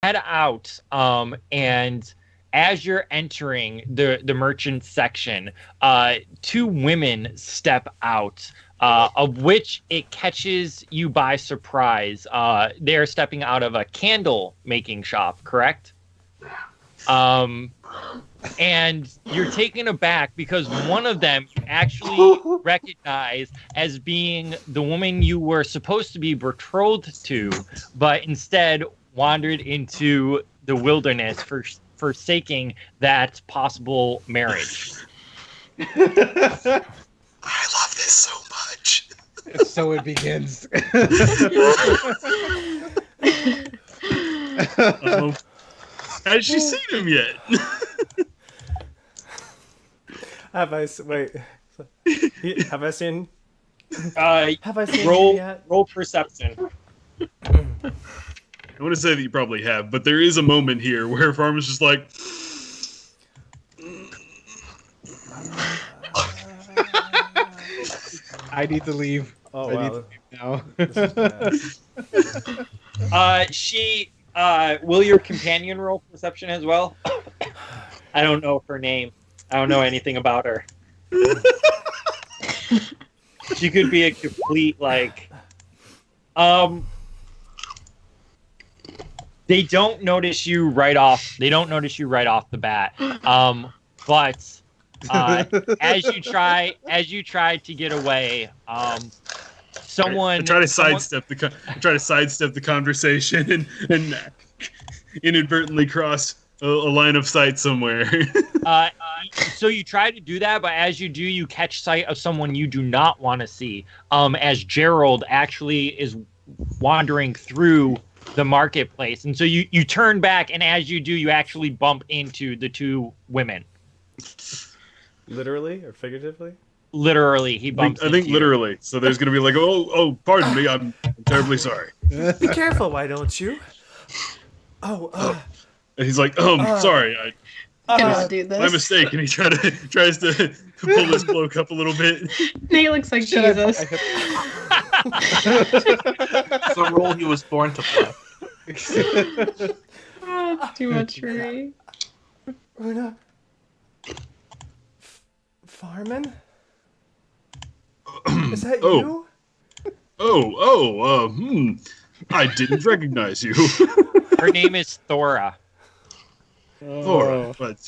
head out, and as you're entering the merchant section, two women step out, of which it catches you by surprise. They're stepping out of a candle making shop, correct? Um, and you're taken aback because one of them you actually recognize as being the woman you were supposed to be betrothed to, but instead wandered into the wilderness for forsaking that possible marriage. I love this so much. So it begins. Has she seen him yet? Have I seen? Have I seen Roll him yet? roll perception. I want to say that you probably have, but there is a moment here where Farmon's just like, I need to leave. Oh, I need wow. to leave now. This is bad. Will your companion roll perception as well? I don't know her name. I don't know anything about her. She could be a complete they don't notice you right off. They don't notice you right off the bat. But as you try to get away, someone I try to sidestep the conversation and inadvertently cross a line of sight somewhere. So you try to do that, but as you do, you catch sight of someone you do not want to see. As Gerald actually is wandering through the marketplace, and so you turn back, and as you do, you actually bump into the two women. Literally or figuratively? Literally, he bumps. I think into you. literally. So there's gonna be like, oh, pardon me, I'm terribly sorry. Be careful, why don't you? And he's like, sorry, Cannot do this. my mistake. And he tries to pull his cloak up a little bit. Nate looks like Jesus. It's the role he was born to play. Too much for me. Una? Farmon? Is that you? I didn't recognize you. Her name is Thora. Thora, but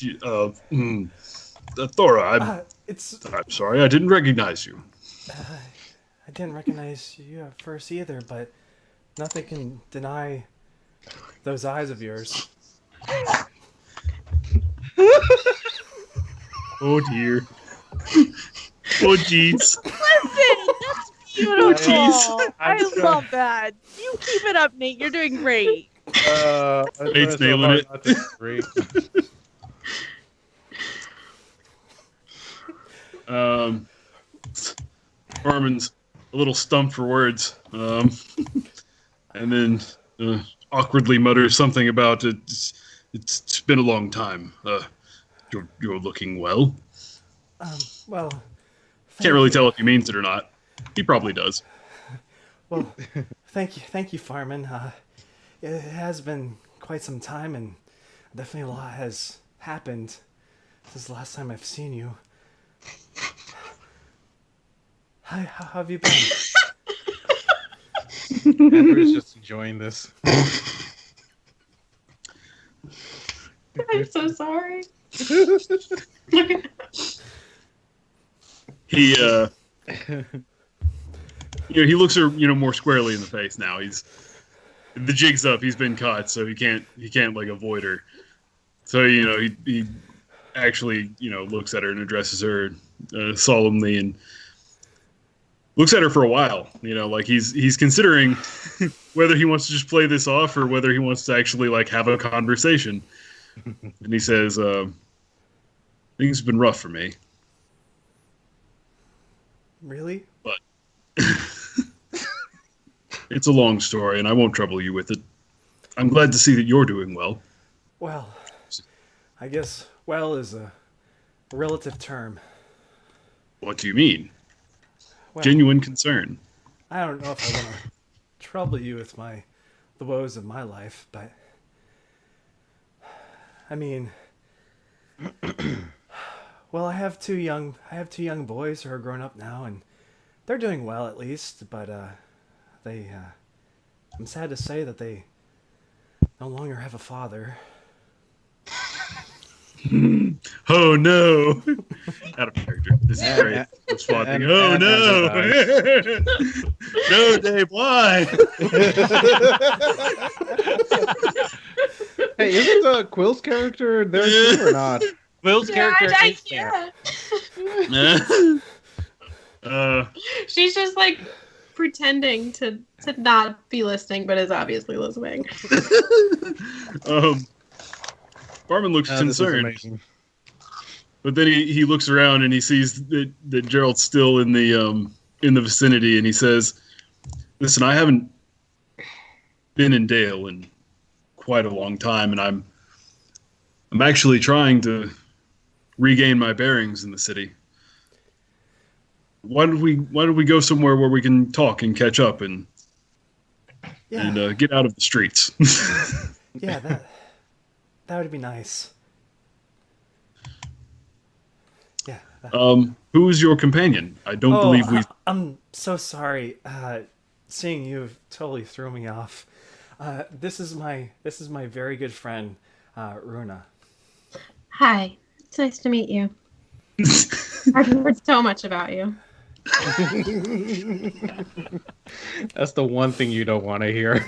Thora, I'm sorry, I didn't recognize you. I didn't recognize you at first either, but nothing can deny those eyes of yours. Oh dear. Oh jeez. Listen, that's beautiful. jeez. I love that. You keep it up, Nate. You're doing great. Nate's nailing it. Great. Farmon's a little stumped for words, and then awkwardly mutters something about it. It's been a long time. You're looking well. Well, Can't really tell if he means it or not. He probably does. Well, thank you, Farmon. It has been quite some time, and definitely a lot has happened since the last time I've seen you. Hi, how have you been? Andrew's just enjoying this. I'm so sorry. He he looks her more squarely in the face now. The jig's up. He's been caught, so he can't like avoid her. So he actually looks at her and addresses her solemnly and looks at her for a while. Like he's considering whether he wants to just play this off or whether he wants to actually like have a conversation. And he says, "Things have been rough for me." Really? But it's a long story, and I won't trouble you with it. I'm glad to see that you're doing well. Well, I guess well is a relative term. What do you mean? Well, Genuine concern. I don't know if I want to trouble you with the woes of my life, but I mean, well, I have two young boys who are grown up now, and they're doing well at least. But I'm sad to say that they no longer have a father. Oh no! Out of character. This is great. It's flopping. Oh no! No, Dave, why? Hey, isn't Quill's character there too or not? Will's character I is there. can't. She's just like pretending to not be listening, but is obviously listening. Farmon looks This is concerned, amazing. but then he looks around and he sees that Gerald's still in the vicinity, and he says, "Listen, I haven't been in Dale in quite a long time, and I'm actually trying to regain my bearings in the city. Why don't we go somewhere where we can talk and catch up and get out of the streets?" Yeah, that would be nice. Yeah. Who is your companion? I don't believe we. I'm so sorry. Seeing you totally threw me off. This is my very good friend, Runa. Hi, it's nice to meet you. I've heard so much about you. That's the one thing you don't want to hear.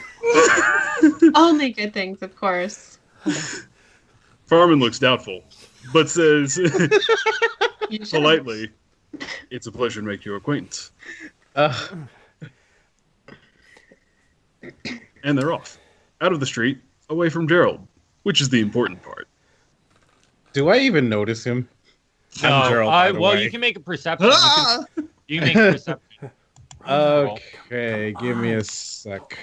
Only good things, of course. Farmon looks doubtful, but says You should. politely, "It's a pleasure to make your acquaintance." And they're off, out of the street, away from Gerald, which is the important part. Do I even notice him? I'm Gerald, by the well, way. you can make a perception. You can make a perception. Okay, give me a sec.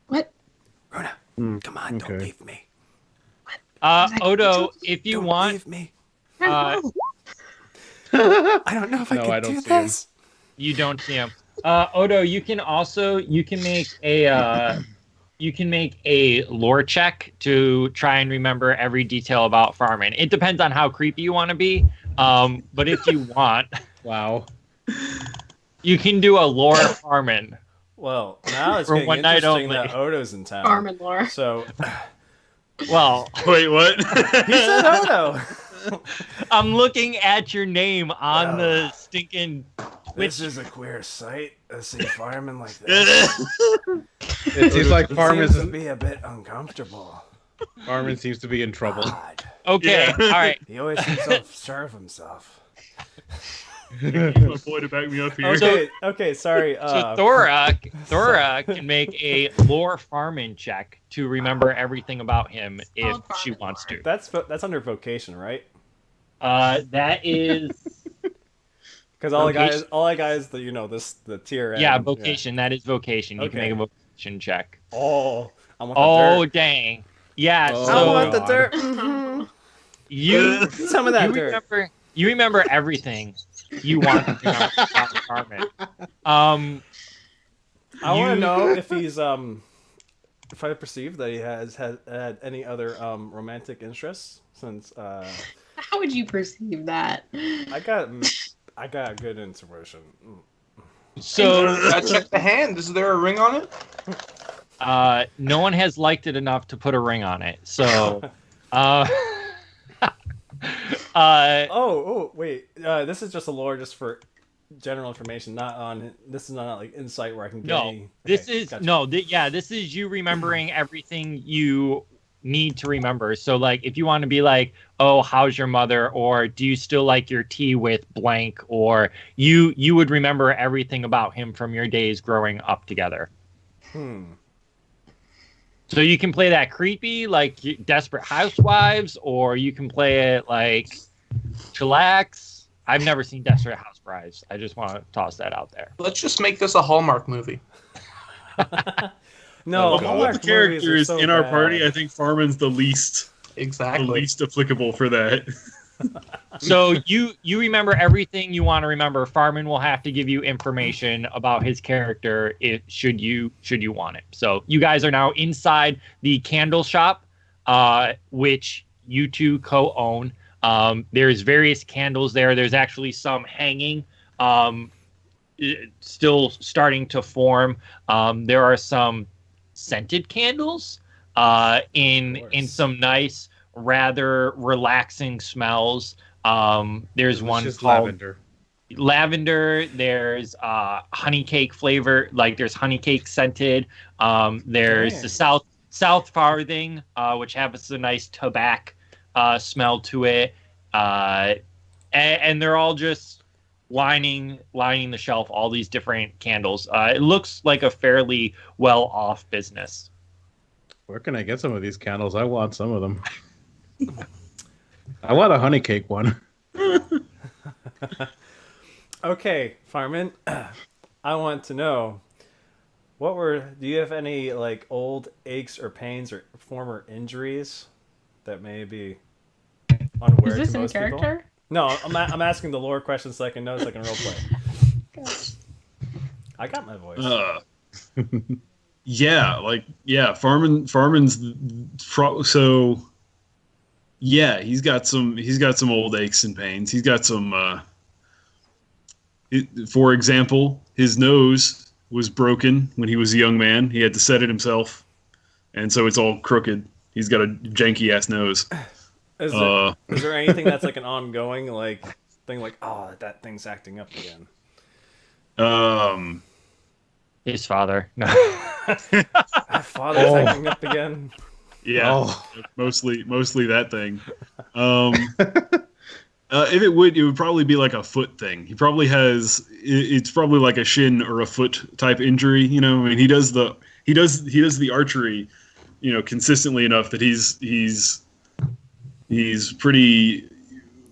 What? Runa, come on, don't okay. leave me. Odo, if you Don't want, leave me. uh, I don't know if No, I I can don't do see him. this. you don't see him. Odo, you can make a lore check to try and remember every detail about Farmon. It depends on how creepy you want to be. But if you want, Wow. you can do a lore Farmon. Well, now it's For getting one night interesting only. that Odo's in town. Farmon lore. So Well, Wait, what? he said Odo. I'm looking at your name on the stinking This is a queer sight to see firemen like this. It seems like He seems to Farmon be a bit uncomfortable. seems to be in trouble. God. Okay, all right. He always seems to serve himself. My boy to back me up here. Okay, sorry. So Thora can make a lore Farmon check to remember everything about him if called she Farmon wants to. that's under vocation, right? That is Because all I got is the tier. yeah, M. vocation. That is vocation. You can Okay. make a vocation check. Oh, I want the Oh dirt. dang. Yeah, Oh, I so want the God. dirt. you Some of that dirt. you remember everything you want to remember about Farmon. I want You- to know if he's if I perceive that he has had any other romantic interests since How would you perceive that? I got good intuition. So Check the hand. Is there a ring on it? no one has liked it enough to put a ring on it. So Wait. This is just a lore, just for general information. This is not like insight where I can get. no, this Okay, is gotcha. this is you remembering everything you need to remember. So like if you want to be like, oh, how's your mother, or do you still like your tea with blank, or you would remember everything about him from your days growing up together. So you can play that creepy, like Desperate Housewives, or you can play it like chillax. I've never seen Desperate Housewives. I just want to toss that out there. Let's just make this a Hallmark movie. No, Of all Hallmark the movies are characters so in our bad. party, I think Farmon's the least Exactly. applicable for that. So you remember everything you want to remember. Farmon will have to give you information about his character should you want it. So you guys are now inside the candle shop. which you two co-own. There's various candles there. There's actually some hanging, still starting to form. There are some scented candles in some nice, rather relaxing smells. There's one called lavender. There's honey cake flavor, like there's honey cake scented. There's the South Farthing, which has a nice tobacco smell to it. And they're all just lining the shelf, all these different candles. It looks like a fairly well-off business. Where can I get some of these candles? I want some of them. I want a honey cake one. Okay, Farmon, I want to know, do you have any like old aches or pains or former injuries that may be unaware to most people? Is this in character? No, I'm asking the lore questions so I can know so I can roleplay. I got my voice. Farmon's so yeah, he's got some old aches and pains. He's got some for example, his nose was broken when he was a young man. He had to set it himself, and so it's all crooked. He's got a janky ass nose. Is there anything that's like an ongoing like thing, like that thing's acting up again? His father. No. My father's acting up again. Yeah, mostly that thing. If it would probably be like a foot thing. He probably has. It's probably like a shin or a foot type injury. You know, I mean, he does the archery, you know, consistently enough that he's pretty.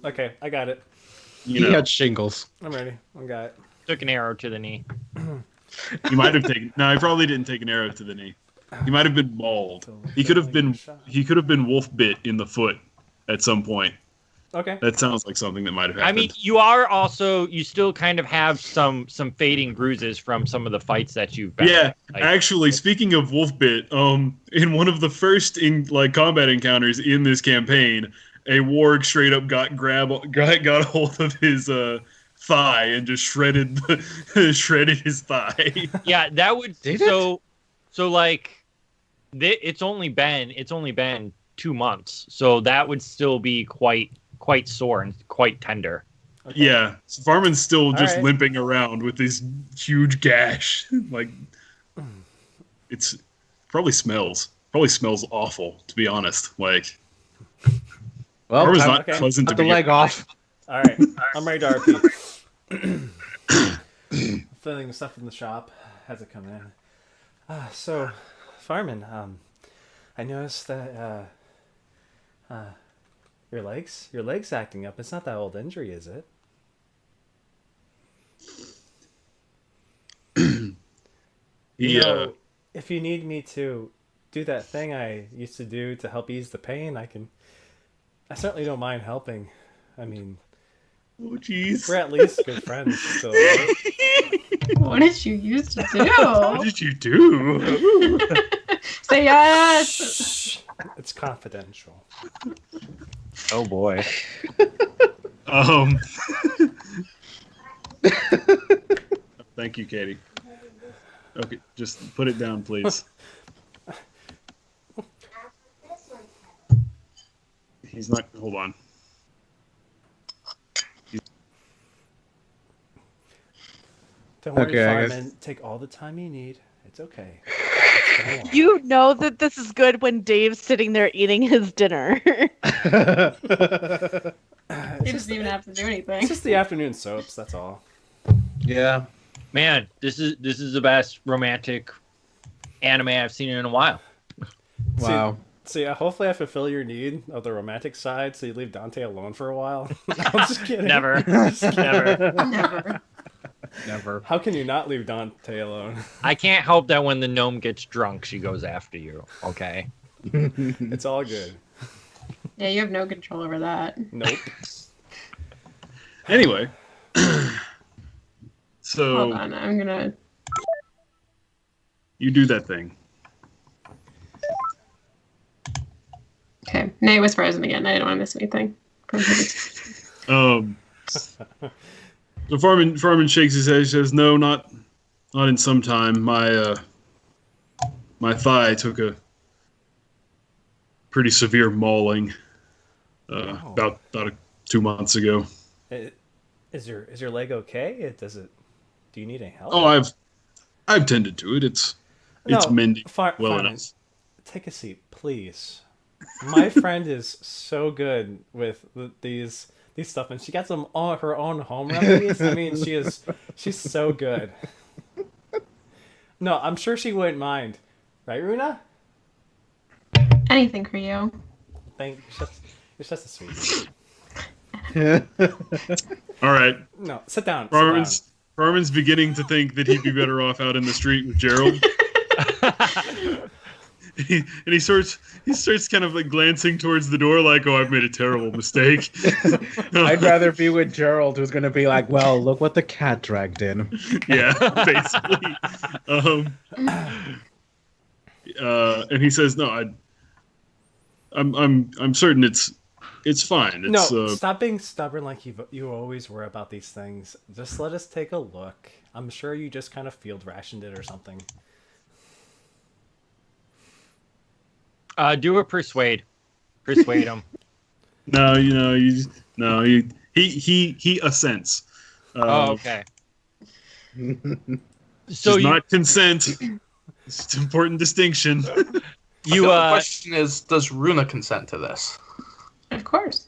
Okay, I got it. He had shingles. I'm ready. I got it. Took an arrow to the knee. He might have taken. No, he probably didn't take an arrow to the knee. He might have been mauled. He could have been wolf bit in the foot at some point. Okay. That sounds like something that might have happened. I mean, you still kind of have some fading bruises from some of the fights that you've been. Yeah, actually, speaking of wolf bit, in one of the first combat encounters in this campaign, a warg straight up got a hold of his thigh and just shredded his thigh. Yeah, that would it's only been 2 months, so that would still be quite sore and quite tender. Okay. Yeah, so Farmon's still just limping around with this huge gash. Like, it's probably smells awful, to be honest. Like, Farmon's not pleasant to be. The leg off. All right, I'm ready to RP. Filling the stuff in the shop as it come in. So, Farmon, I noticed that your leg's acting up. It's not that old injury, is it? If you need me to do that thing I used to do to help ease the pain, I certainly don't mind helping. I mean, oh jeez, we're at least good friends still. Right? What did you used to do? What did you do? Say yes. Shh. It's confidential. Oh boy. Thank you, Katie. Okay, just put it down, please. He's not. Hold on. Don't worry, Farmon. Take all the time you need. It's okay. You know that this is good when Dave's sitting there eating his dinner. He doesn't even have to do anything. It's just the afternoon soaps, that's all. Yeah. Man, this is the best romantic anime I've seen in a while. Wow. So yeah, hopefully I fulfill your need of the romantic side, so you leave Dante alone for a while. No, I'm just kidding. Never. Never. How can you not leave Dante alone? I can't help that when the gnome gets drunk, she goes after you. Okay. It's all good. Yeah, you have no control over that. Nope. Anyway. So hold on, I'm gonna. You do that thing. Nate was frozen again. I didn't want to miss anything. So Farmon shakes his head. He says, "No, not in some time. My thigh took a pretty severe mauling about 2 months ago." Is your leg okay? Do you need any help? Oh, I've tended to it. It's mending well enough. Take a seat, please. My friend is so good with these stuff, and she gets them all her own home remedies. I mean, she's so good. No, I'm sure she wouldn't mind, right, Runa? Anything for you. You're such a sweet. All right. No, sit down. Farmon's beginning to think that he'd be better off out in the street with Gerald. And he starts kind of like glancing towards the door like, "Oh, I've made a terrible mistake." I'd rather be with Gerald, who's going to be like, "Well, look what the cat dragged in." Yeah, basically. And he says, "No, I'm certain it's fine." No, stop being stubborn like you always were about these things. Just let us take a look. I'm sure you just kind of field rationed it or something. Do a persuade. Persuade him. No, he assents. Okay. So not consent. It's an important distinction. The question is, does Runa consent to this? Of course.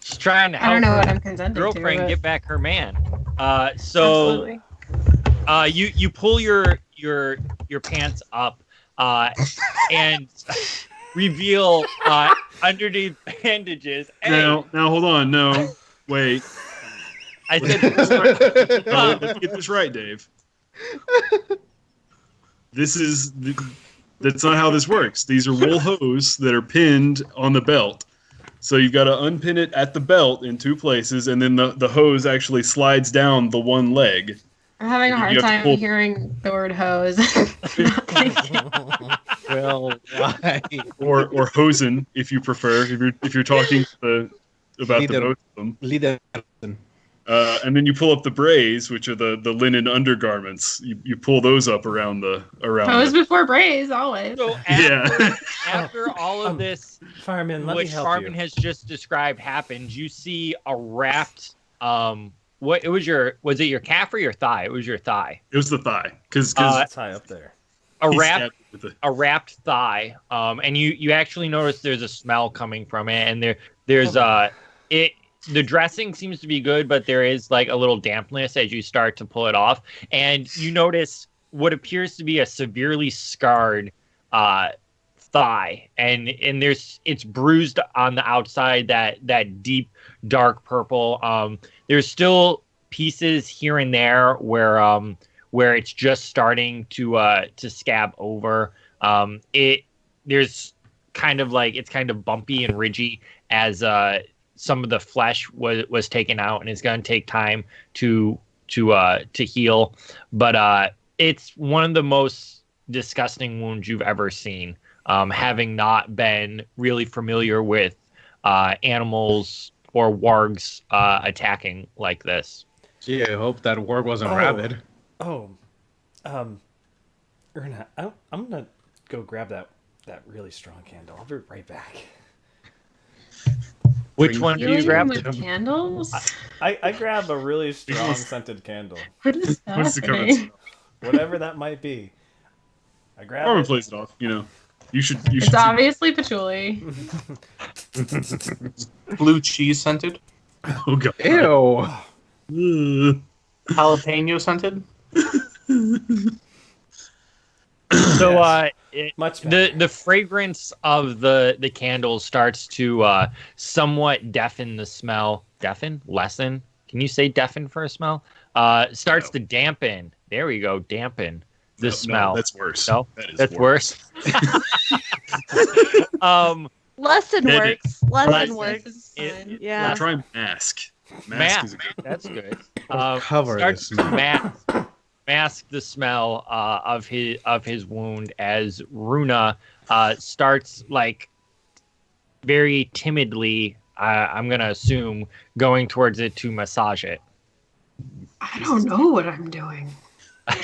She's trying to help I don't know her what I'm consenting girlfriend to, get back her man. Absolutely. You pull your pants up and reveal underneath bandages. Hey, Now hold on. No, wait. I said, Let's get this right, Dave. That's not how this works. These are wool hose that are pinned on the belt. So you've got to unpin it at the belt in 2 places, and then the hose actually slides down the one leg. I'm having a hard time hearing the word hose. Well, why? Or hosen, if you prefer. If you're talking about the both of them. And then you pull up the brays, which are the linen undergarments. You pull those up around hose before brays, always. so after all of this, Fireman, let me which help Farmon you. has just described happens, you see a wrapped was it your calf or your thigh? It was your thigh. It was the thigh, because It's high up there. A wrapped thigh, and you actually notice there's a smell coming from it, and there's the dressing seems to be good, but there is like a little dampness as you start to pull it off, and you notice what appears to be a severely scarred thigh, and it's bruised on the outside, that deep dark purple. There's still pieces here and there where it's just starting to scab over. There's kind of like it's kind of bumpy and ridgy as some of the flesh was taken out, and it's going to take time to heal. But it's one of the most disgusting wounds you've ever seen. Having not been really familiar with animals or wargs attacking like this. Gee, I hope that warg wasn't rabid. Erna, I'm gonna go grab that really strong candle. I'll be right back. Which one do you grab? Candles? I grab a really strong scented candle. What is What's the happening? current? Whatever that might be. I grab Farmon it. plays it off. You should. It's obviously patchouli. Blue cheese scented? Oh god. Ew. Ugh. Jalapeno scented? So Much better. the fragrance of the candle starts to somewhat deafen the smell. Lessen? Can you say deafen for a smell? Starts to dampen. There we go. Dampen the smell. No, that's worse. No, that's worse. Lesson Edit. works. Lesson Right. works. Fine. Yeah. Try mask. Mask Mask. is a good. That's good. Cover starts the to smell. mask the smell of his wound as Runa starts like very timidly, I'm gonna assume, going towards it to massage it. I don't know what I'm doing. I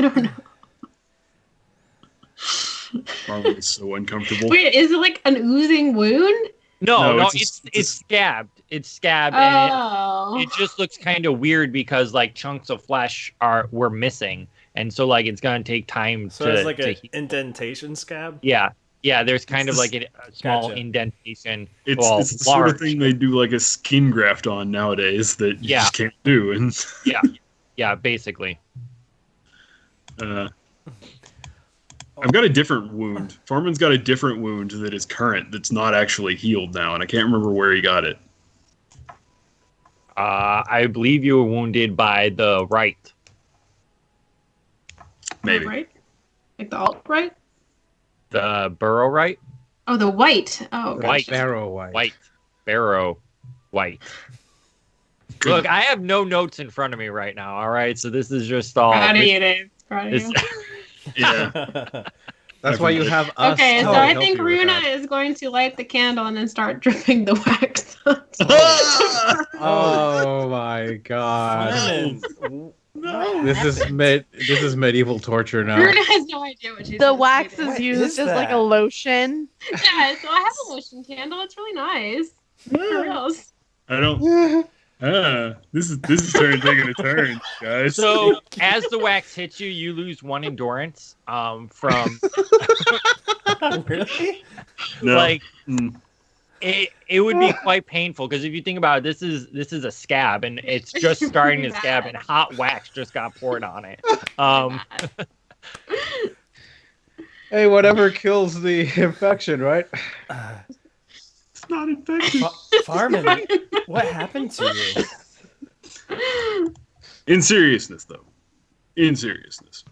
don't know. Farmon is so uncomfortable. Wait, is it like an oozing wound? No, it's it's scabbed. It's scabbed, Oh. and it just looks kind of weird because like chunks of flesh were missing, and so like it's gonna take time So to. it's like an indentation scab? Yeah. There's kind of like a small Gotcha. indentation. It's the sort of thing they do like a skin graft on nowadays that you just can't do. And Yeah, basically. I've got a different wound. Farmon's got a different wound that is current that's not actually healed now, and I can't remember where he got it. I believe you were wounded by the right. Maybe. Right? Like the alt right? The burrow right? Oh, the white. Oh, White. Sparrow white. White. Barrow white. Look, I have no notes in front of me right now, all right? So this is just all... Proud of you, Dave. Proud of this- you. Yeah. That's why you have us. Okay, so to I help think you with Runa that. is going to light the candle and then start dripping the wax. Oh my god. Farmon, This is medieval torture now. Runa has no idea what she's The doing. wax is What used is as like a that? lotion. Yeah, so I have a lotion candle. It's really nice. For reals. I don't. This is taking a turn, guys. So as the wax hits you, you lose 1 endurance from... Really? No. Like... Mm. It would be quite painful because if you think about it, this is a scab and it's just starting to scab and hot wax just got poured on it. Hey, whatever kills the infection, right? It's not infected. Farmon, what happened to you? In seriousness, though. In seriousness.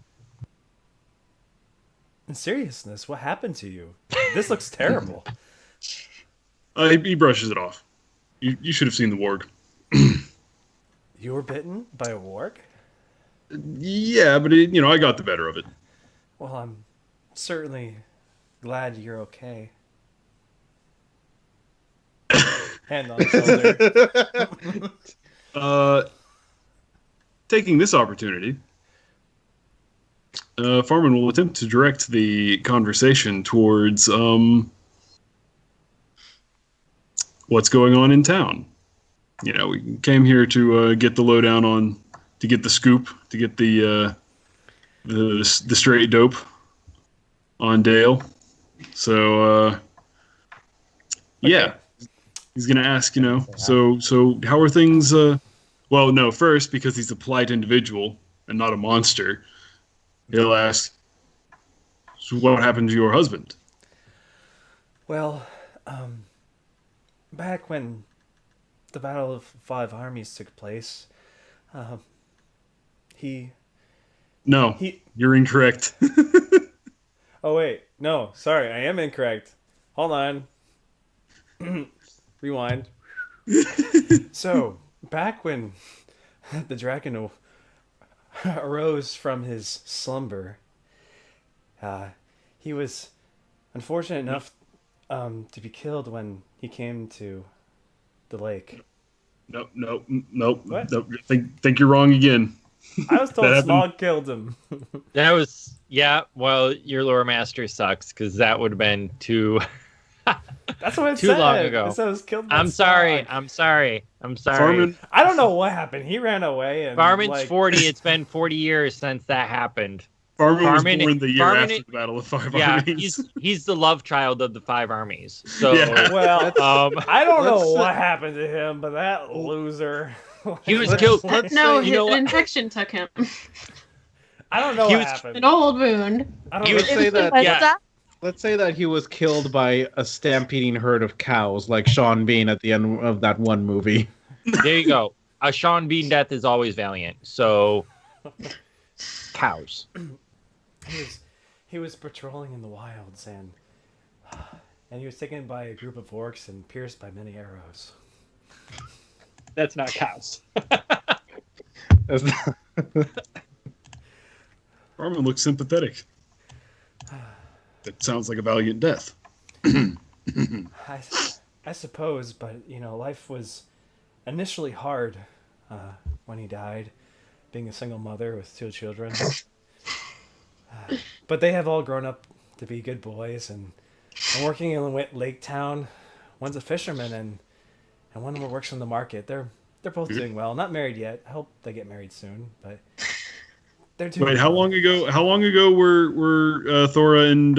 In seriousness, what happened to you? This looks terrible. He brushes it off. You should have seen the warg. You were bitten by a warg? Yeah, but I got the better of it. Well, I'm certainly glad you're okay. Hand on shoulder. Taking this opportunity, Farmon will attempt to direct the conversation towards what's going on in town. We came here to get the lowdown to get the scoop, to get the straight dope on Dale. So, yeah, he's gonna ask, so how are things? Well, no, first, because he's a polite individual and not a monster, he'll ask, so what happened to your husband? Well, back when the Battle of Five Armies took place, No, you're incorrect. Oh, wait. No, sorry. I am incorrect. Hold on. Rewind. So, back when the dragon arose from his slumber, he was unfortunate enough to be killed when he came to the lake. Nope. What? Nope. Think you're wrong again. I was told That Smog killed him. That was, well, your lore master sucks because that would have been too That's what it too said. long ago. It said I was killed by I'm sorry. Smog. I'm sorry. Farmon, I don't know what happened. He ran away and Farmon's 40. It's been 40 years since that happened. Farmon was Farmon- born the year Farmon- after the Battle of Five Yeah, Armies. he's the love child of the 5 armies. So, Yeah. Well, I don't know Let's- what happened to him, but that loser. he was Let's- killed. let's No, say- you know an what? infection took him. I don't know He what was- happened. An old wound. I don't he know. was- Say that. What's yeah. that? Let's say that he was killed by a stampeding herd of cows, like Sean Bean at the end of that one movie. There you go. A Sean Bean death is always valiant. So, cows. He was patrolling in the wilds and he was taken by a group of orcs and pierced by many arrows. That's not cows. That's not- Farmon looks sympathetic. That sounds like a valiant death. I suppose, but life was initially hard when he died, being a single mother with 2 children. But they have all grown up to be good boys, and I'm working in Lake Town. One's a fisherman, and one of them works in the market. They're both doing well. Not married yet. I hope they get married soon, but they're doing. Wait, how long ago were Thora and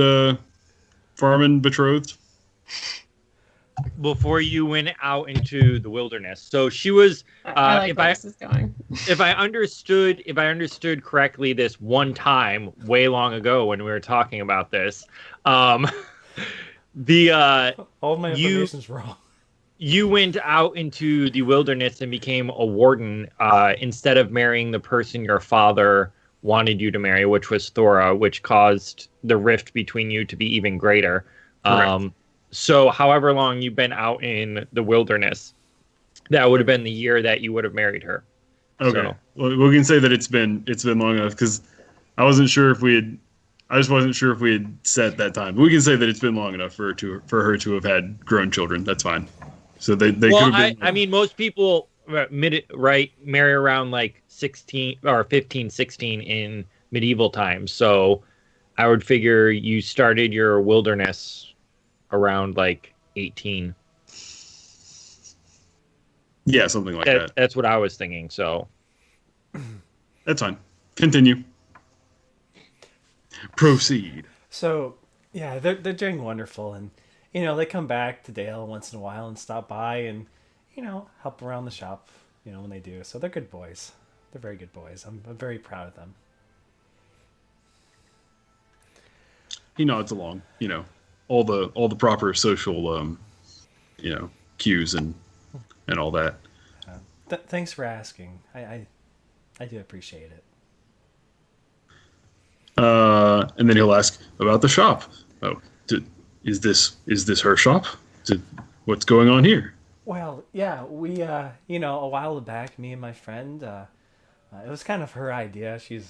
Farmon betrothed? Before you went out into the wilderness. So she was I like where this is going. if I understood correctly this one time way long ago when we were talking about this, all of my information's wrong. You went out into the wilderness and became a warden instead of marrying the person your father wanted you to marry, which was Thora, which caused the rift between you to be even greater. So however long you've been out in the wilderness, that would have been the year that you would have married her. Okay. So. Well, we can say that it's been long enough, because I wasn't sure if we had. I just wasn't sure if we had set that time. But we can say that it's been long enough for her to have had grown children. That's fine. So they could have been. I mean, most people marry around like 16 or 15, 16 in medieval times. So I would figure you started your wilderness around like 18. Yeah, something like that. That's what I was thinking. So that's fine. Continue. Proceed. So yeah, they're doing wonderful, and they come back to Dale once in a while and stop by and help around the shop when they do. So they're good boys. They're very good boys. I'm very proud of them. He nods along. All the proper social cues and all that. Thanks for asking. I do appreciate it. And then he'll ask about the shop. Oh, is this her shop? What's going on here? Well, yeah, we a while back, me and my friend, it was kind of her idea. She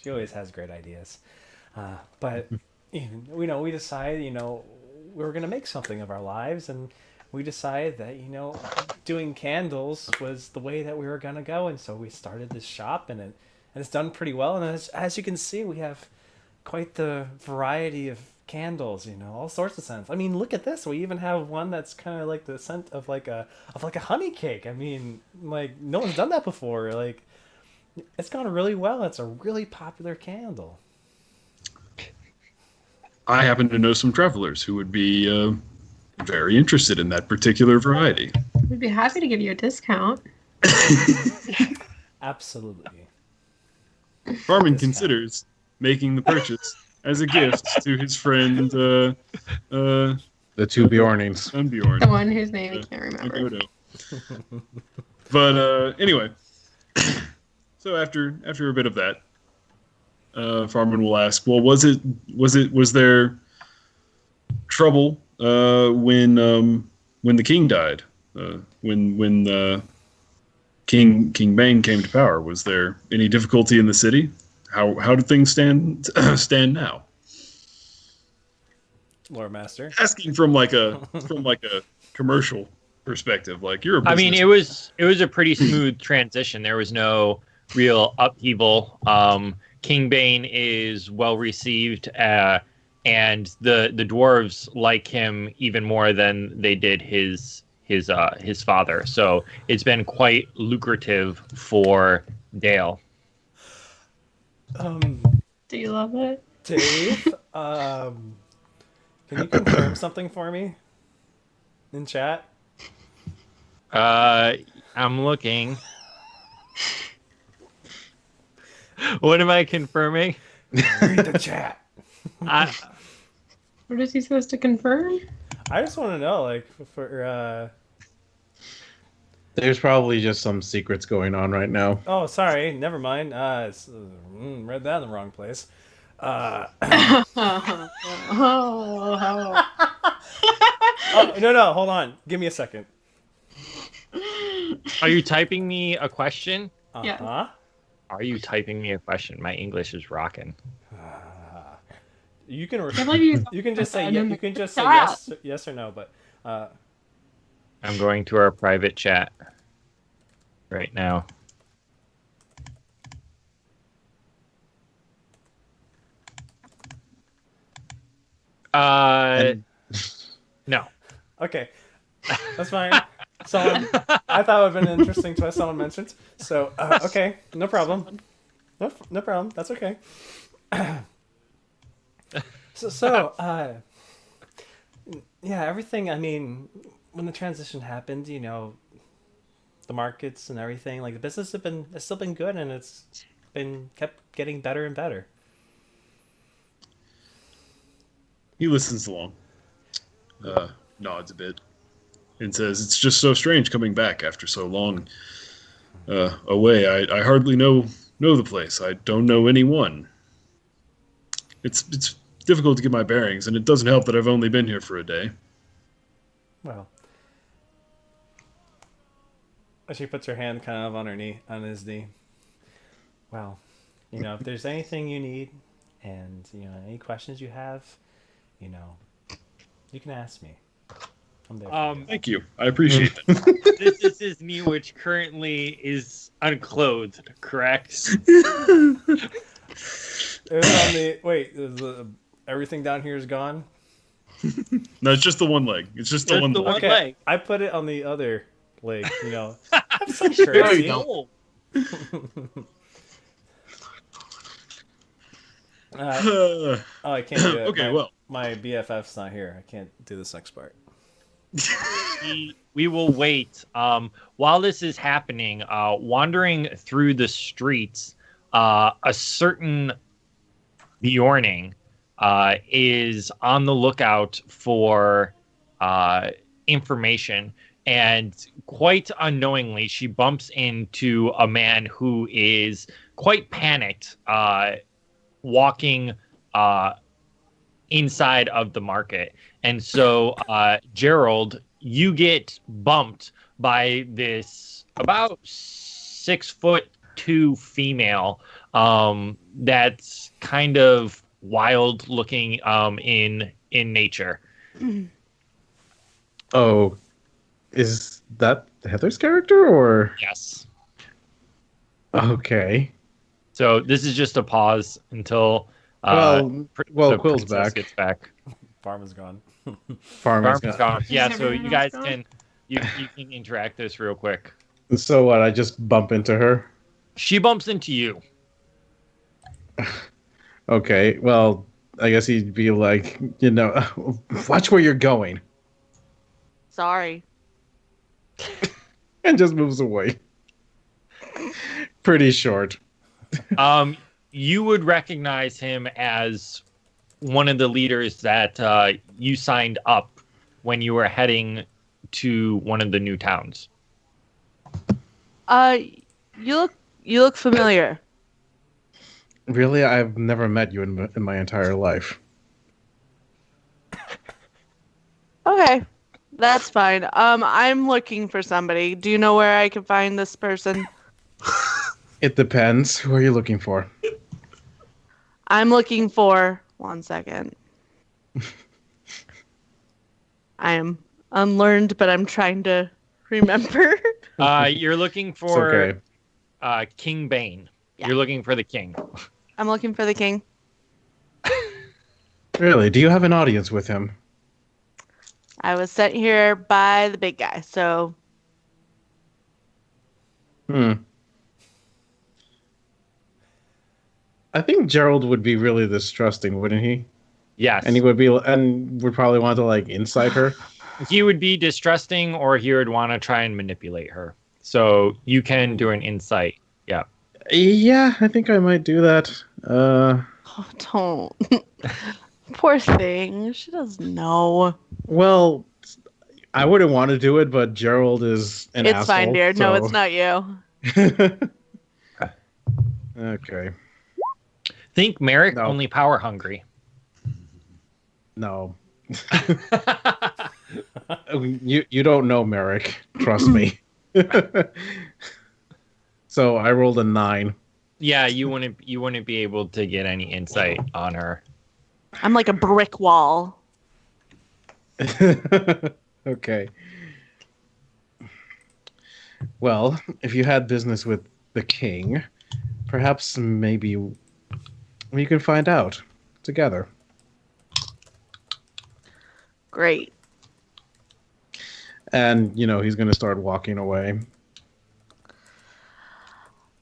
always has great ideas, but we decided we were gonna make something of our lives, and we decided that doing candles was the way that we were gonna go, and so we started this shop, and it's done pretty well. And as you can see, we have quite the variety of candles, all sorts of scents. I mean, look at this. We even have one that's kind of like the scent of like a honey cake. I mean, like no one's done that before. Like it's gone really well. It's a really popular candle. I happen to know some travelers who would be very interested in that particular variety. We'd be happy to give you a discount. Absolutely. Farmon considers making the purchase as a gift to his friend, the 2 Bjornings. Bjorn. The one whose name he can't remember. But anyway, so after a bit of that, Farmon will ask, well, was there trouble when the king died? When King Bane came to power, was there any difficulty in the city? How do things stand now? Lore Master asking from like a commercial perspective, like you're a business. I mean, it was a pretty smooth transition. There was no real upheaval. King Bane is well received, and the dwarves like him even more than they did his father. So it's been quite lucrative for Dale. Do you love it? Dave, can you confirm something for me in chat? I'm looking. What am I confirming? Read the chat. What is he supposed to confirm? I just want to know, like, for There's probably just some secrets going on right now. Oh, sorry. Never mind. Read that in the wrong place. Oh, no. Hold on. Give me a second. Are you typing me a question? Yeah. Are you typing me a question? My English is rocking. You can can't believe you you can just say and then you can just say stop. yes or no, but I'm going to our private chat right now. No. okay, that's fine. Someone I thought it would have been interesting to have someone mentioned. So okay, no problem. No problem. That's okay. Yeah, everything. I mean, when the transition happened, the markets and everything, like the business has still been good, and it's been kept getting better and better. He listens along, nods a bit, and says, "It's just so strange coming back after so long away. I hardly know the place. I don't know anyone. It's difficult to get my bearings, and it doesn't help that I've only been here for a day." Well, she puts her hand kind of on his knee. Well, if there's anything you need, and any questions you have, you can ask me. I'm there for you. Thank you. I appreciate that. This is me, which currently is unclothed, correct? Everything down here is gone? No, it's just the one leg. It's just the one leg. Leg. I put it on the other leg, Have some There courtesy. you go. I can't do it. Okay, well. My BFF's not here. I can't do this next part. We will wait. While this is happening, wandering through the streets, a certain Bjorning is on the lookout for information, and quite unknowingly, she bumps into a man who is quite panicked, walking inside of the market. And so, Gerald, you get bumped by this about 6'2" female that's kind of wild looking in nature. Oh, is that Heather's character or? Yes. Okay. So this is just a pause until Well, the Quill's princess back. gets back. Farm is gone. Farmer's Farm's gone. gone. Yeah, Is so you everyone guys else can you can interact this real quick. So what? I just bump into her. She bumps into you. Okay. Well, I guess he'd be like, watch where you're going, Sorry. and just moves away. Pretty short. You would recognize him as one of the leaders that you signed up when you were heading to one of the new towns. You look familiar. Really, I've never met you in my entire life. Okay, that's fine. I'm looking for somebody. Do you know where I can find this person? It depends. Who are you looking for? I'm looking for. 1 second. I am unlearned, but I'm trying to remember. You're looking It's for okay. King Bane. Yeah. You're looking for the king. I'm looking for the king. Really? Do you have an audience with him? I was sent here by the big guy, so I think Gerald would be really distrusting, wouldn't he? Yes. And he would probably want to incite her. He would be distrusting, or he would want to try and manipulate her. So you can do an insight. Yeah. Yeah, I think I might do that. oh, don't. Poor thing. She doesn't know. Well, I wouldn't want to do it, but Gerald is an asshole. It's fine, dear. No, so- it's not you. Okay. Think Merrick, No. only power hungry. No. You don't know Merrick. Trust me. So I rolled a 9. Yeah, you wouldn't be able to get any insight on her. I'm like a brick wall. Okay. Well, if you had business with the king, perhaps maybe we can find out together. Great. And, he's going to start walking away.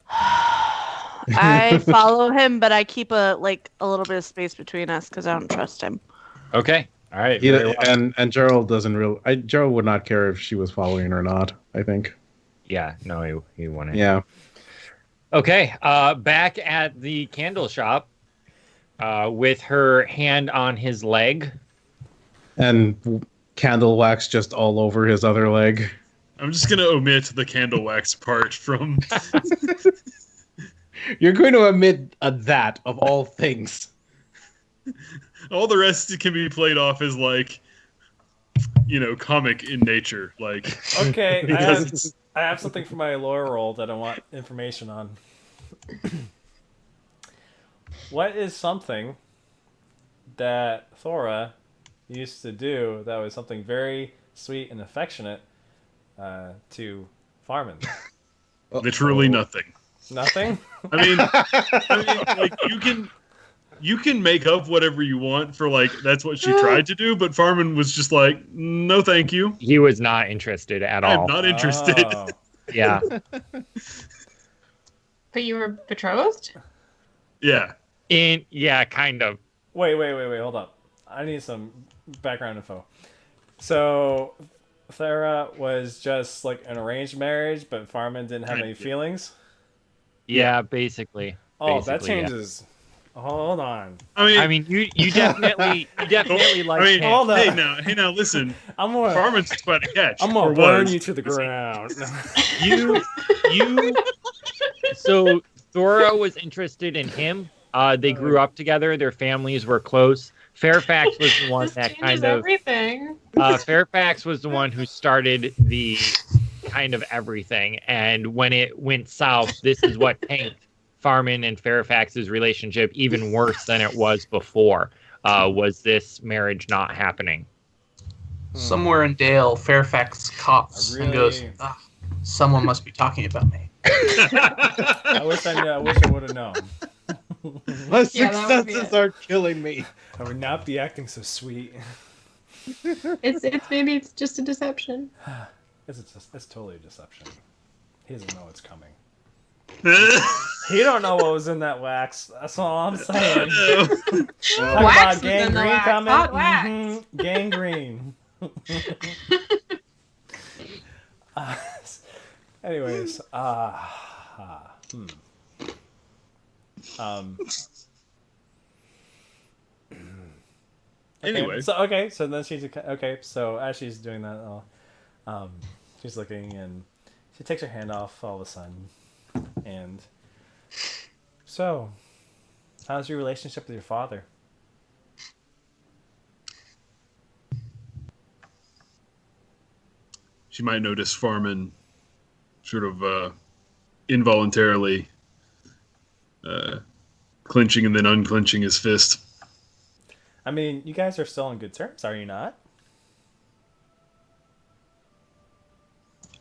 I follow him, but I keep a little bit of space between us because I don't trust him. Okay. All right. He, Very well. and Gerald doesn't really. Gerald would not care if she was following or not, I think. Yeah. No, he wouldn't. Yeah. Okay. Back at the candle shop, with her hand on his leg. And candle wax just all over his other leg. I'm just gonna omit the candle wax part from. You're going to omit that of all things. All the rest can be played off as comic in nature. Okay, Because I have something for my lore roll that I want information on. What is something that Thora used to do that was something very sweet and affectionate to Farmon? literally nothing. Nothing? I mean, you can make up whatever you want for that's what she tried to do, but Farmon was just like, no, thank you. He was not interested at all. I'm not interested. Oh. Yeah. But you were betrothed? Yeah. Yeah, kind of. Wait, hold up. I need some background info. So, Thora was just an arranged marriage, but Farmon didn't have any feelings? Yeah, basically. Oh, that Basically, yeah. changes. Hold on. I mean, you definitely like him. Hold on. Hey now, listen. I'm gonna Farmon's about to catch. I'm gonna or burn was. you to the ground. you So Thora was interested in him. They grew up together. Their families were close. Fairfax was the one This that changes kind of everything. Fairfax was the one who started the kind of everything. And when it went south, this is what tanked Farmon and Fairfax's relationship even worse than it was before. Was this marriage not happening? Somewhere in Dale, Fairfax coughs and goes, "Ah, someone must be talking about me." I wish I would have known. My Yeah, that would be successes it. are killing me. I would not be acting so sweet. It's maybe it's just a deception. It's totally a deception. He doesn't know it's coming. He don't know what was in that wax. That's all I'm saying. Talk Wax about was in the gangrene wax, coming. hot wax. Gangrene. Anyways, Anyway. So then she's so as she's doing that, she's looking and she takes her hand off all of a sudden, and so, how's your relationship with your father? She might notice Farmon sort of involuntarily clenching and then unclenching his fist. I mean, you guys are still on good terms, are you not?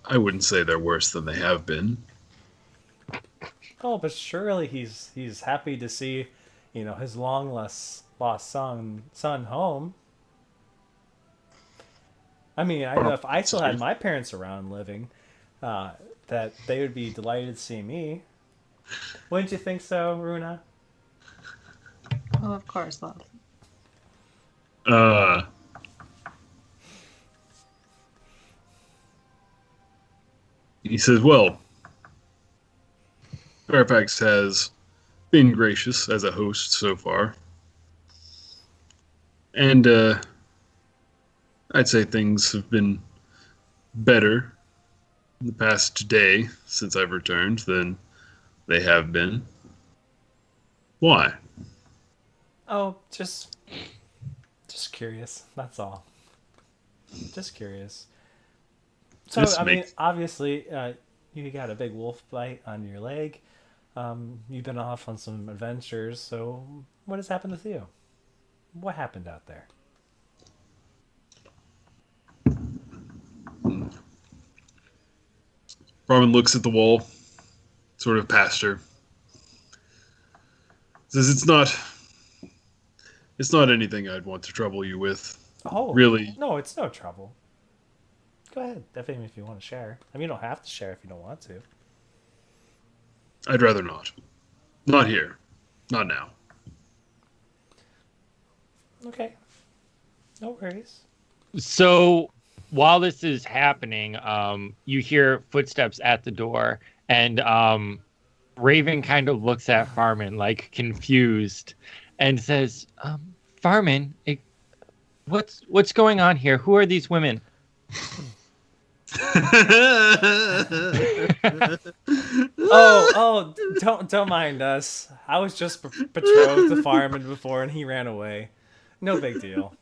I wouldn't say they're worse than they have been. Oh, but surely he's happy to see, his long lost son home. I mean, I know if I still had my parents around living, that they would be delighted to see me. Wouldn't you think so, Runa? Oh, of course, love. He says, well, Fairfax has been gracious as a host so far. And I'd say things have been better in the past day since I've returned than they have been. Why? Oh, just curious. That's all. Just curious. So, This I mean, makes- obviously, you got a big wolf bite on your leg. You've been off on some adventures. So, what has happened with you? What happened out there? Farmon looks at the wall, sort of past her. Says, it's not anything I'd want to trouble you with. Oh, really? No, it's no trouble. Go ahead, definitely if you want to share. I mean, you don't have to share if you don't want to. I'd rather not. Not here. Not now. Okay. No worries. So while this is happening, you hear footsteps at the door, and Raven kind of looks at Farmon like confused, and says, "Farmon, what's going on here? Who are these women?" Oh, don't mind us. I was just betrothed to Farmon before, and he ran away. No big deal.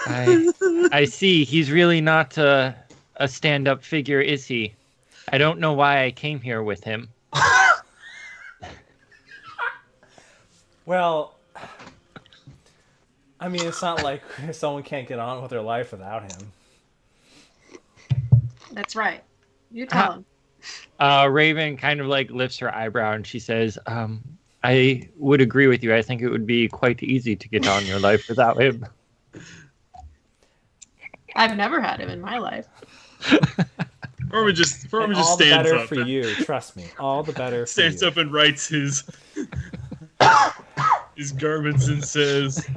I see. He's really not a stand-up figure, is he? I don't know why I came here with him. Well, I mean, it's not like someone can't get on with their life without him. That's right. You tell him. Raven kind of like lifts her eyebrow and she says, I would agree with you. I think it would be quite easy to get on your life without him. I've never had him in my life. Farmon just All the stands better up. for you. Trust me. All the better for Stands you. up and writes his garments and says,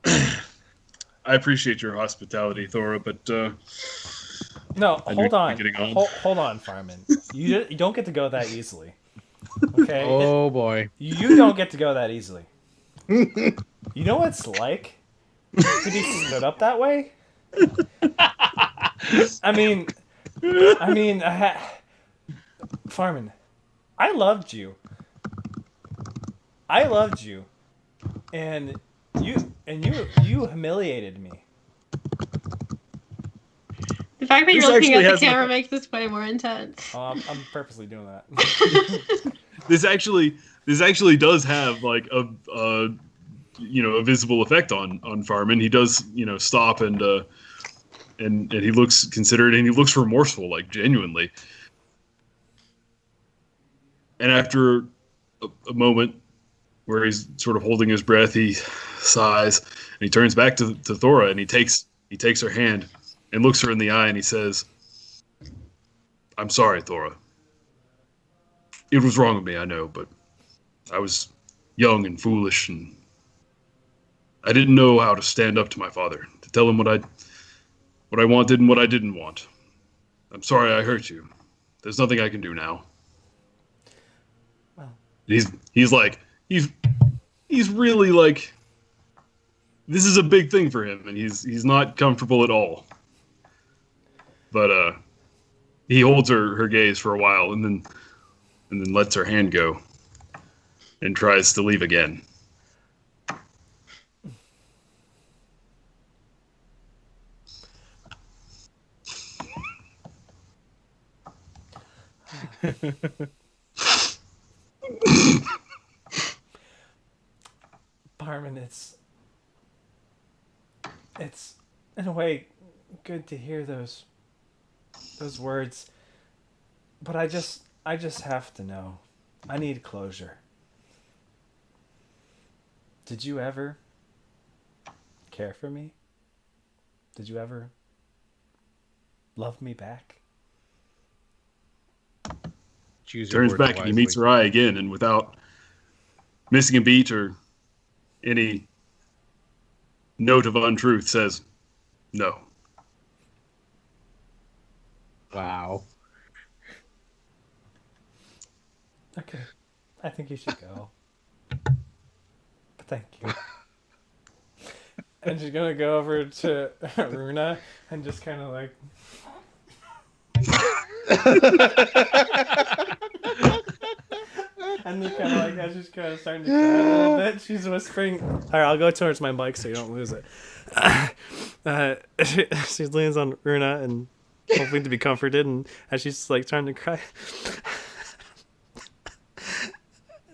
"I appreciate your hospitality, Thora, but No, I hold knew on. getting on. Hold on, Farmon. You don't get to go that easily. Okay? Oh boy. You don't get to go that easily. You know what it's like to be stood up that way? I mean, Farmon, I loved you, and you humiliated me. The fact that This you're looking actually at the has no- camera makes this way more intense. I'm purposely doing that. this actually does have like a visible effect on Farmon. He does stop and he looks considerate and he looks remorseful, like genuinely. And after a moment where he's sort of holding his breath, he sighs and he turns back to Thora and he takes her hand and looks her in the eye and he says, "I'm sorry, Thora. It was wrong of me, I know, but I was young and foolish and I didn't know how to stand up to my father, to tell him what I wanted and what I didn't want. I'm sorry I hurt you. There's nothing I can do now." Well, he's really like, this is a big thing for him and he's not comfortable at all. But he holds her gaze for a while and then lets her hand go and tries to leave again. Farmon, it's in a way good to hear those words, but I just have to know. I need closure. Did you ever care for me? Did you ever love me back? Choose your Turns words back and he wisely. meets her eye again, and without missing a beat or any note of untruth, says, "No." Wow. Okay, I think you should go. But thank you. And she's gonna go over to Runa and just kind of like. And then kind of like, as she's kind of starting to cry a little bit, she's whispering. All right, I'll go towards my mic so you don't lose it. She leans on Runa and hoping to be comforted, and as she's like trying to cry.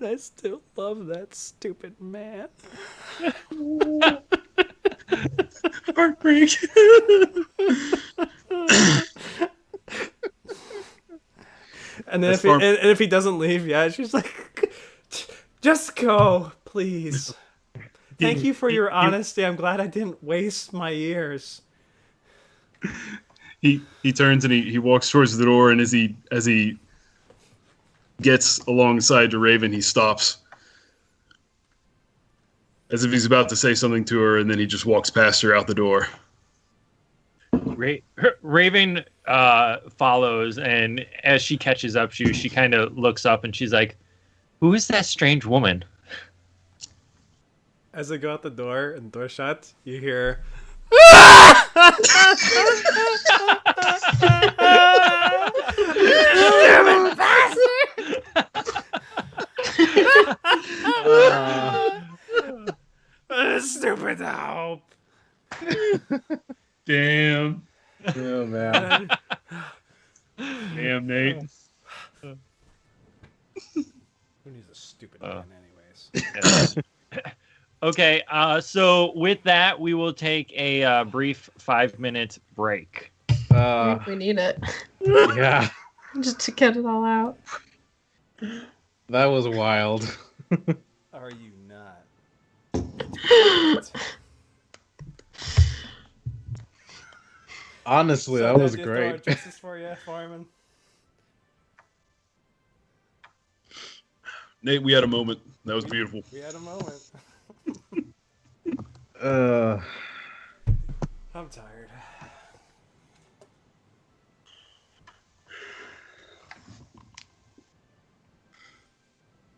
And I still love that stupid man. Heartbreak. And then if he doesn't leave, yeah, she's like, just go, please. Thank you for your honesty. I'm glad I didn't waste my years. He turns and he walks towards the door, and as he gets alongside to Raven, he stops, as if he's about to say something to her, and then he just walks past her out the door. Raven follows, and as she catches up to you, she kind of looks up and she's like, "Who is that strange woman?" As they go out the door and the door shuts, you hear. Stupid help. Damn. Oh man. Damn, Nate. Who needs a stupid man anyways? Okay, so with that, we will take a brief 5-minute break. We need it. Yeah, Just to get it all out. that was wild. Are you not? Honestly, that was great. Justice for you, Farmon. Nate, we had a moment. That was beautiful. We had a moment. I'm tired.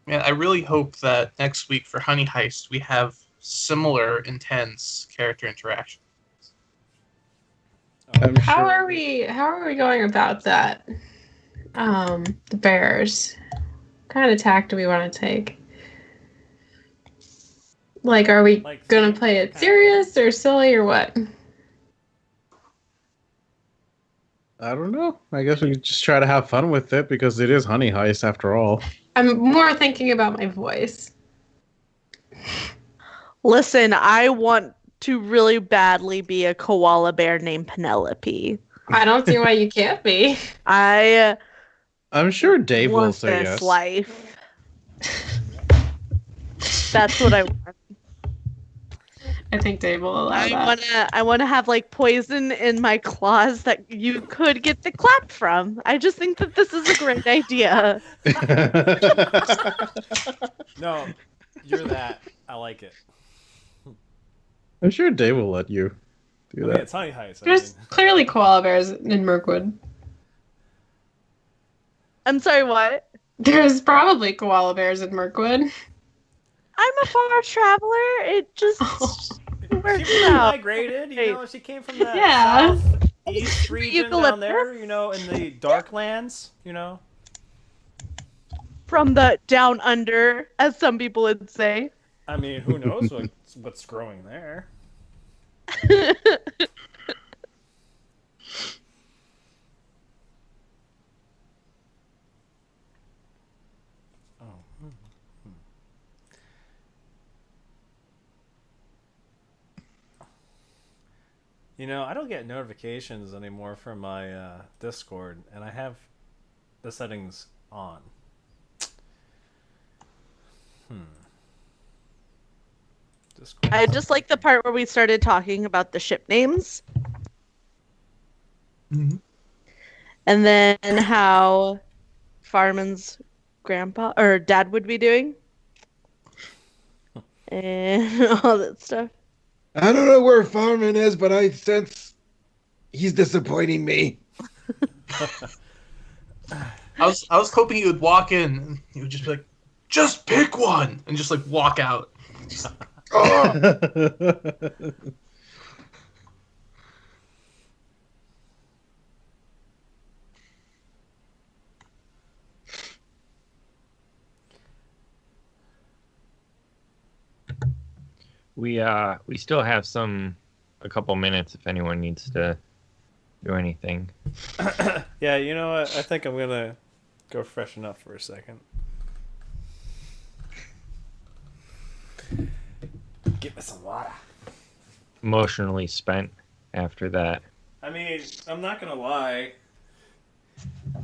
Man, I really hope that next week for Honey Heist we have similar intense character interaction. How are we going about that? The bears. What kind of tack do we want to take? Like, are we gonna play it serious or silly or what? I don't know. I guess we could just try to have fun with it because it is Honey Heist after all. I'm more thinking about my voice. Listen, I want to really badly be a koala bear named Penelope. I don't see why you can't be. I'm sure Dave will want say this yes. life. That's what I want. I think Dave will allow that. I wanna have like poison in my claws that you could get the clap from. I just think that this is a great idea. No, you're that. I like it. I'm sure Dave will let you do I mean, that. it's Honey Heist. There's clearly koala bears in Mirkwood. I'm sorry, what? There's probably koala bears in Mirkwood. I'm a far traveler. It just works She out. migrated, you know, she came from the Yeah. southeast region down there, you know, in the Darklands, you know. From the down under, as some people would say. I mean, who knows what's growing there? You know, I don't get notifications anymore from my Discord, and I have the settings on. Discord. I just like the part where we started talking about the ship names. Mm-hmm. And then how Farmon's grandpa or dad would be doing. And all that stuff. I don't know where Farmon is, but I sense he's disappointing me. I was hoping you would walk in and you would just be like, just pick one, and just like walk out. We still have a couple minutes if anyone needs to do anything. Yeah, you know what? I think I'm gonna go freshen up for a second. Get me some water. Emotionally spent after that. I mean, I'm not gonna lie.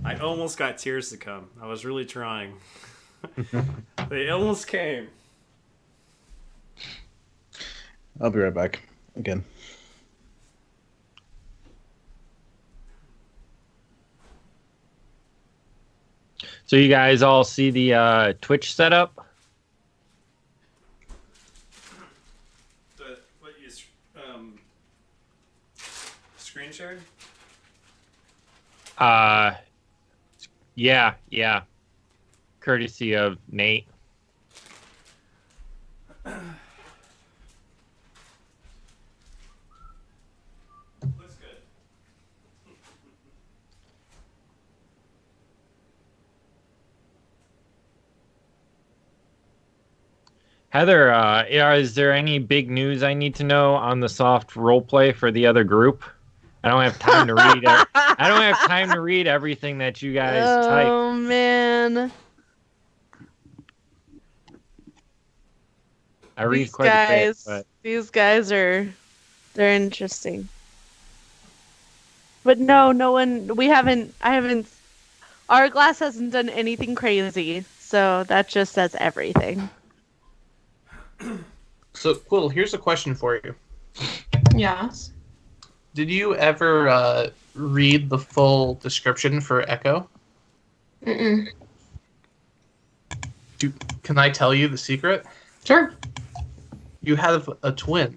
I almost got tears to come. I was really trying. They almost came. I'll be right back. Again. So you guys all see the Twitch setup? What you screen shared? Yeah. Courtesy of Nate. Looks good. Heather, is there any big news I need to know on the soft roleplay for the other group? I don't have time to read. I don't have time to read everything that you guys type. Oh man. I read These quite guys, a bit, these guys they're interesting. But no one, I haven't, our glass hasn't done anything crazy, so that just says everything. So, Quill, here's a question for you. Yes. Did you ever read the full description for Echo? Mm-mm. Can I tell you the secret? Sure. You have a twin.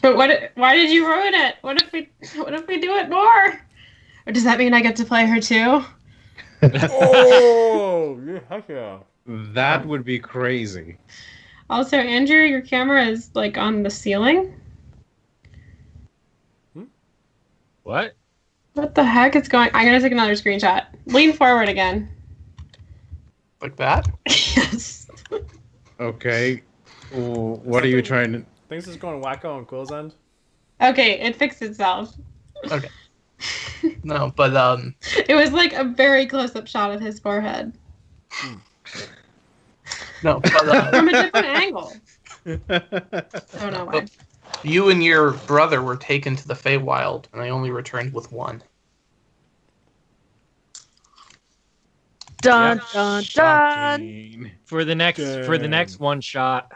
But why did you ruin it? What if we do it more? Or does that mean I get to play her too? Oh, heck yeah. That would be crazy. Also, Andrew, your camera is like on the ceiling. What? What the heck is going? I'm gonna take another screenshot. Lean forward again. Like that? Yes. Okay. What are you trying to... Things is going wacko on Quill's end. Okay, it fixed itself. Okay. No, but It was like a very close-up shot of his forehead no, but from a different angle. I don't know why. you and your brother were taken to the Feywild, and I only returned with one. Dun Yep. dun dun. Shocking. For the next one shot.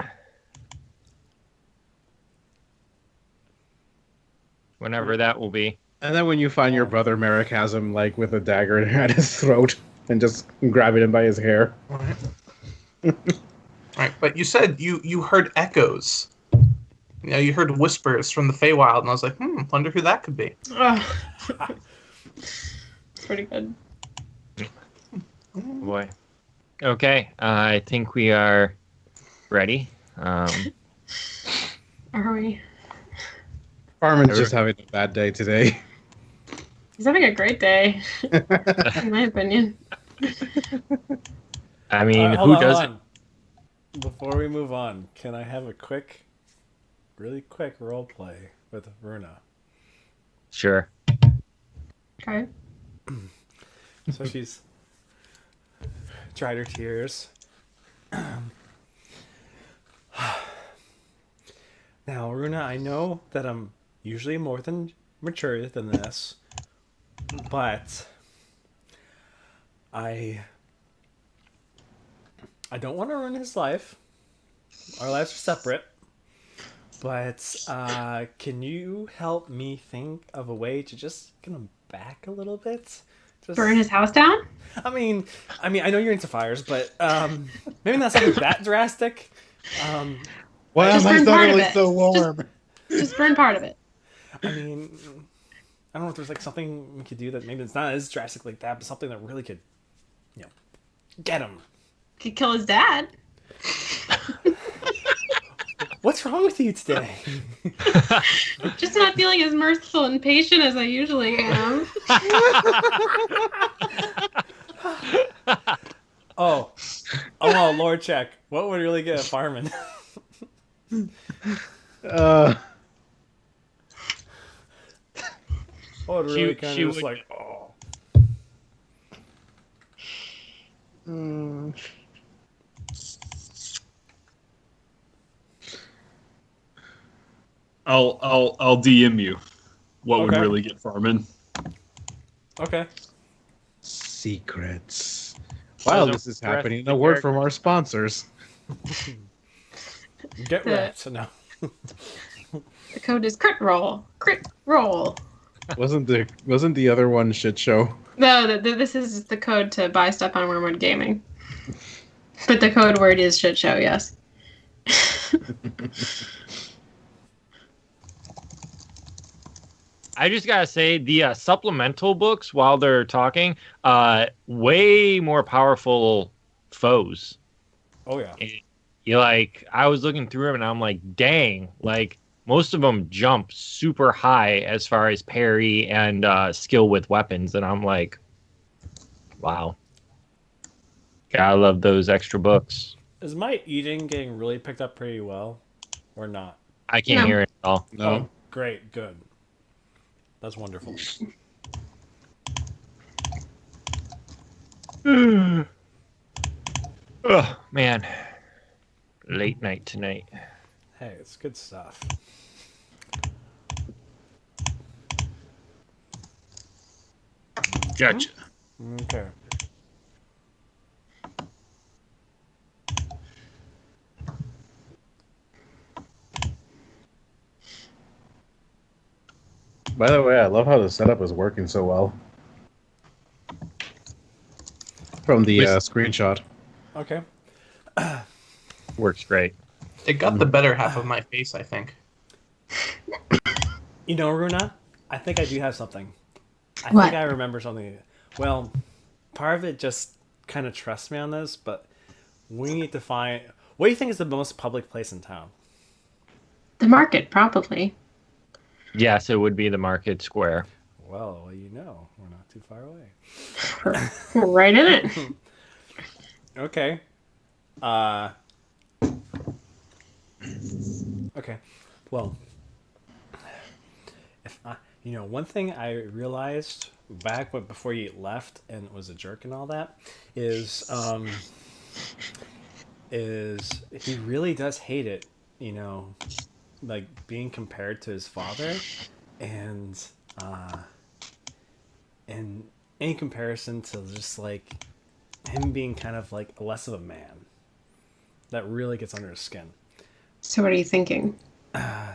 Whenever that will be. And then when you find your brother, Merrick has him like with a dagger at his throat and just grabbing him by his hair. All right, but you said you heard echoes. You know, you heard whispers from the Feywild, and I was like, wonder who that could be. Oh. It's pretty good. Boy. Okay, I think we are ready. Are we? Farmon's just having a bad day today. He's having a great day, in my opinion. I mean, Hold who on, doesn't? hold on. Before we move on, can I have a really quick role play with Runa? Sure. Okay. So she's dried her tears. Now, Runa, I know that I'm usually more than mature than this, but I don't want to ruin his life. Our lives are separate. But can you help me think of a way to just get him back a little bit? Just... Burn his house down? I mean, I know you're into fires, but maybe not something that drastic. Why Just am I burn part of suddenly it. so warm? Just burn part of it. I mean, I don't know if there's like something we could do that maybe it's not as drastic like that, but something that really could, get him. Could kill his dad. What's wrong with you today? Just not feeling as merciful and patient as I usually am. Oh, Lord check. What would really get a Farmon? What would really kind of just would- like, oh. I'll DM you what would Okay. really get Farmon. Okay. Secrets. So While the this is rest of happening, the a word from characters- our sponsors. Get The- wrecked. No. The code is crit roll. Crit roll. Wasn't the other one shit show? No, this is the code to buy stuff on Wormwood Gaming. But the code word is shit show, yes. I just gotta say the supplemental books, while they're talking, way more powerful foes. Oh yeah. You like, I was looking through them and I'm like, dang, like most of them jump super high as far as parry and skill with weapons, and I'm like, wow, gotta love those extra books. Is my eating getting really picked up pretty well, or not? I can't No. hear it at all. No. Oh, great, good. That's wonderful. Oh man, late night tonight. Hey, it's good stuff. Gotcha. Okay. By the way, I love how the setup is working so well. From the screenshot. Okay. Works great. It got the better half of my face, I think. You know, Runa, I think I do have something. I What? think I remember something. Well, part of it just kind of trusts me on this, but we need to find. What do you think is the most public place in town? The market, probably. Yes, it would be the market square. Well, you know, we're not too far away. We're right in it. Okay. Okay. Well, if I, one thing I realized back before you left and was a jerk and all that is he really does hate it, like being compared to his father, and in comparison to just like him being kind of like less of a man. That really gets under his skin. So what are you thinking?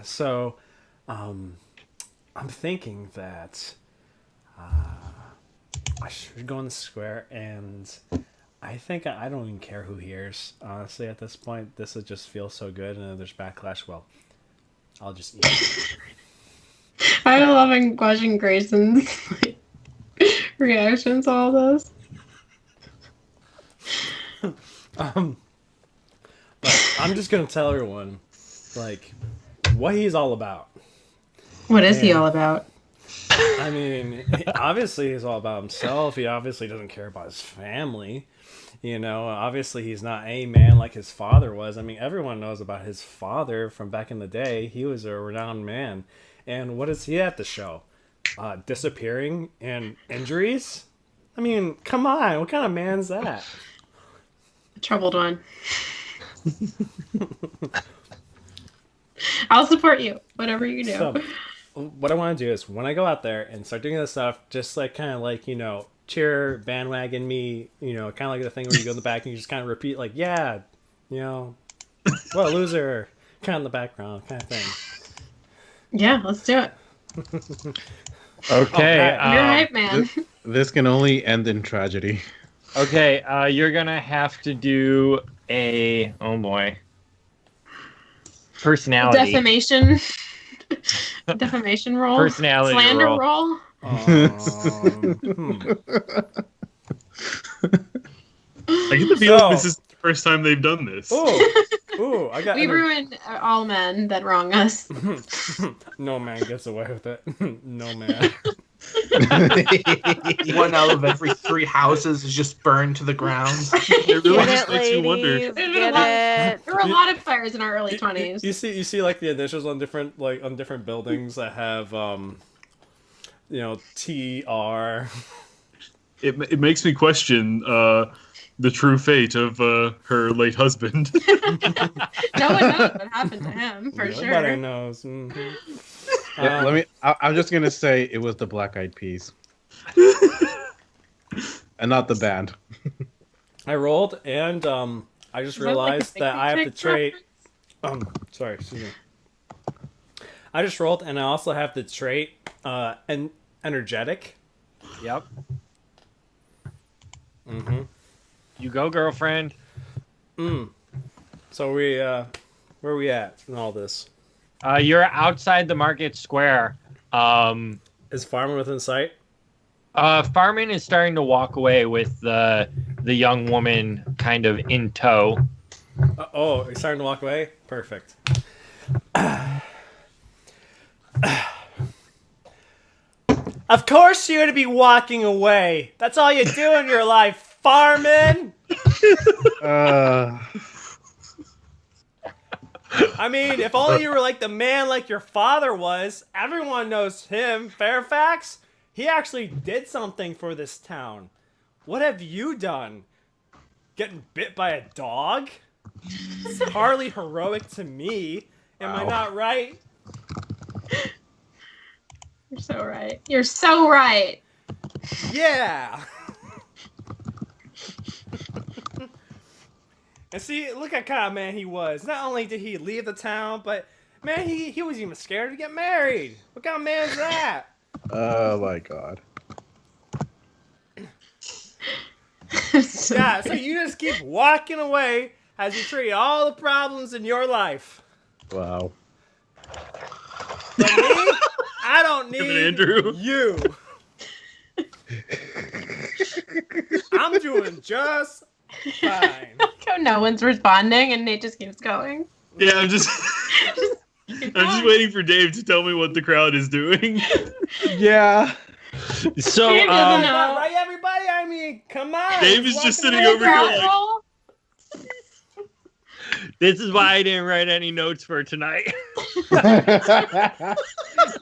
So, I'm thinking that I should go in the square, and I think I don't even care who hears. Honestly, at this point, this would just feel so good, and if there's backlash, well, I'll just eat it. I'm loving watching Grayson's reactions to all this. But I'm just gonna tell everyone, like, what he's all about. What is he all about? I mean, obviously he's all about himself. He obviously doesn't care about his family. Obviously he's not a man like his father was. I mean, everyone knows about his father from back in the day. He was a renowned man. And what does he have to show? Disappearing and injuries? I mean, come on. What kind of man's that? A troubled one. I'll support you, whatever you do. So, what I want to do is when I go out there and start doing this stuff, just like kind of like, cheer, bandwagon me, kind of like the thing where you go in the back and you just kind of repeat like, yeah, what a loser, kind of in the background kind of thing. Yeah, let's do it. Okay. You're hype, man. This can only end in tragedy. Okay, you're gonna have to do a personality. Defamation roll. Personality Slander roll. roll. I get the feeling this is the first time they've done this. Ooh, I got. We ruin all men that wrong us. No man gets away with it. No man. One out of every 3 houses is just burned to the ground. It really Get just it, makes you wonder. ladies. Get it. There were a lot of fires in our early 20s. You see, like the initials on different buildings that have, TR. It makes me question the true fate of her late husband. No one knows what happened to him, for sure. Nobody knows. Mhm. Yeah, I'm just gonna say it was the Black Eyed Peas, and not the band. I rolled, and I just Is that like a realized that I have the picnic trait. Sorry, excuse me. I just rolled, and I also have the trait, energetic. Yep. Mm-hmm. You go, girlfriend. So where are we at in all this? You're outside the market square. Is Farmon within sight? Farmon is starting to walk away with the young woman kind of in tow. Oh, he's starting to walk away? Perfect. Of course you're going to be walking away. That's all you do in your life, Farmon. I mean, if only you were like the man like your father was. Everyone knows him, Fairfax. He actually did something for this town. What have you done? Getting bit by a dog? It's hardly heroic to me. Am I not right? You're so right. You're so right. Yeah. And see, look at kind of man he was. Not only did he leave the town, but man, he was even scared to get married. What kind of man is that? Oh my god. Yeah, so you just keep walking away as you treat all the problems in your life. Wow. But me, I don't need Andrew. you. I'm doing just fine. No one's responding, and Nate just keeps going. Yeah, I'm just waiting for Dave to tell me what the crowd is doing. Yeah. So, Dave doesn't know. Right, everybody? I mean, come on. Dave is Let's just walk sitting away. over here like, Roll. this is why I didn't write any notes for tonight.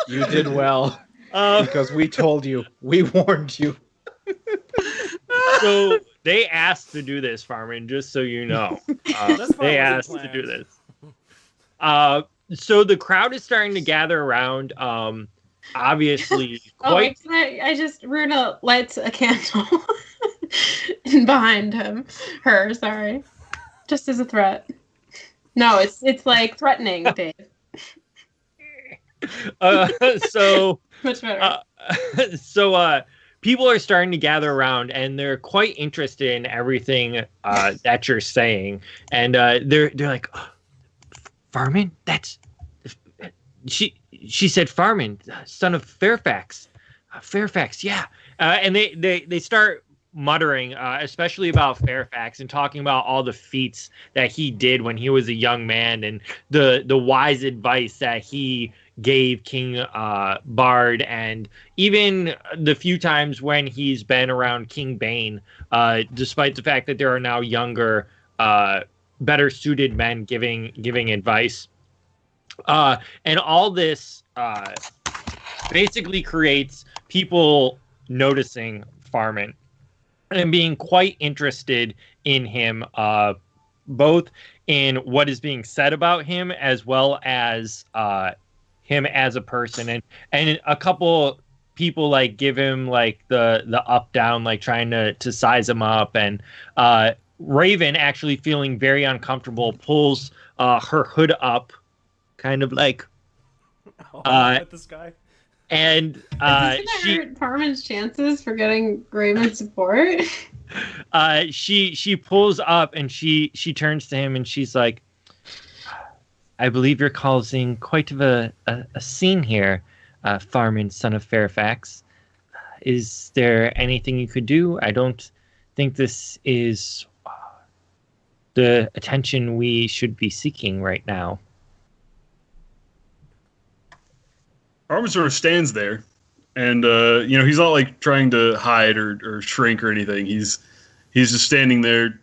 You did well. Because we told you. We warned you. So they asked to do this, Farmon, just so you know. They asked to do this. So the crowd is starting to gather around. Obviously, quite. Oh, I just Runa lights a candle behind her. Sorry, just as a threat. No, it's like threatening, Dave. So Much better. People are starting to gather around, and they're quite interested in everything that you're saying, and they're like, oh, Farmon, that's she said Farmon, son of Fairfax, Fairfax, yeah, and they start muttering, especially about Fairfax, and talking about all the feats that he did when he was a young man, and the wise advice that he gave King Bard, and even the few times when he's been around King Bane, despite the fact that there are now younger, better suited men giving advice. And all this basically creates people noticing Farmon and being quite interested in him, both in what is being said about him as well as him as a person, and a couple people like give him like the up down, like trying to size him up, and Raven, actually feeling very uncomfortable, pulls her hood up, kind of like At this guy. Is and this gonna hurt Farmon's chances for getting Raven's support? she pulls up, and she turns to him, and she's like, I believe you're causing quite of a scene here, Farmon, son of Fairfax. Is there anything you could do? I don't think this is the attention we should be seeking right now. Farmon sort of stands there, and he's not like trying to hide or shrink or anything. He's just standing there,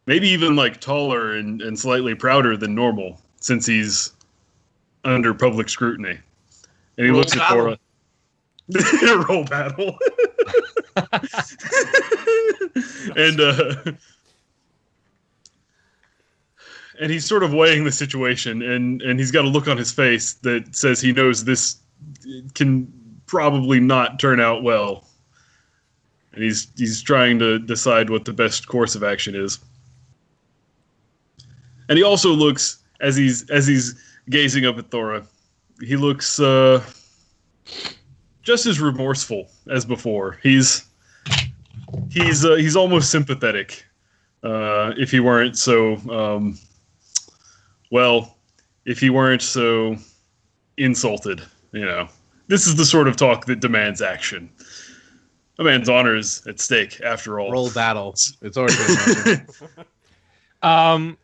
maybe even like taller and slightly prouder than normal, since he's under public scrutiny. And he looks at Thora. Roll battle. and and he's sort of weighing the situation, and he's got a look on his face that says he knows this can probably not turn out well, and he's trying to decide what the best course of action is. And he also looks, as he's gazing up at Thora, he looks just as remorseful as before. He's almost sympathetic, if he weren't so if he weren't so insulted. You know, this is the sort of talk that demands action. A man's honor is at stake, after all. Roll battle. It's already been mentioned.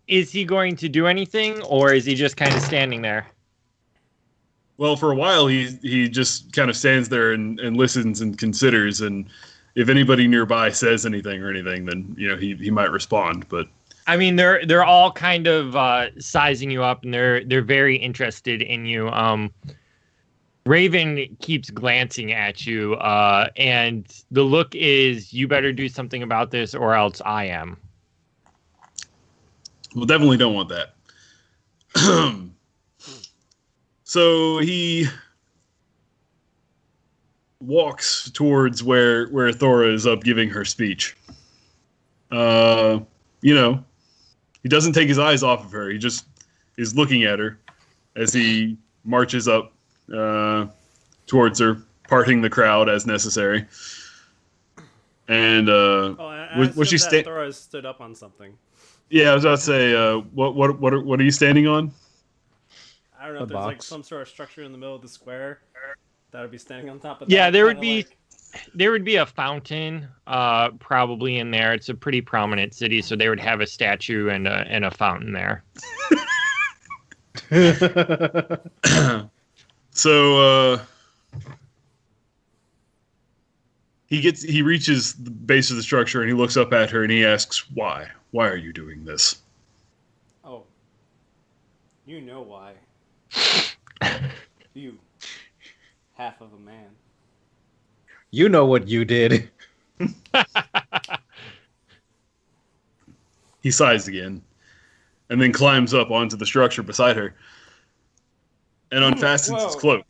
Is he going to do anything, or is he just kind of standing there? Well, for a while, he just kind of stands there and listens and considers, and if anybody nearby says anything, then he might respond. But I mean, they're all kind of sizing you up, and they're very interested in you. Raven keeps glancing at you, and the look is, you better do something about this, or else I am. Well, definitely don't want that. So he walks towards where Thora is up giving her speech. He doesn't take his eyes off of her. He just is looking at her as he marches up towards her, parting the crowd as necessary. And was she Thora stood up on something. Yeah, I was about to say, what are you standing on? I don't know if there's like some sort of structure in the middle of the square that would be standing on top of. Yeah, there would be a fountain, probably in there. It's a pretty prominent city, so they would have a statue and a fountain there. So he reaches the base of the structure and he looks up at her and he asks, "Why? Why are you doing this?" Oh, you know why. You, half of a man. You know what you did. He sighs again, and then climbs up onto the structure beside her, and unfastens his cloak.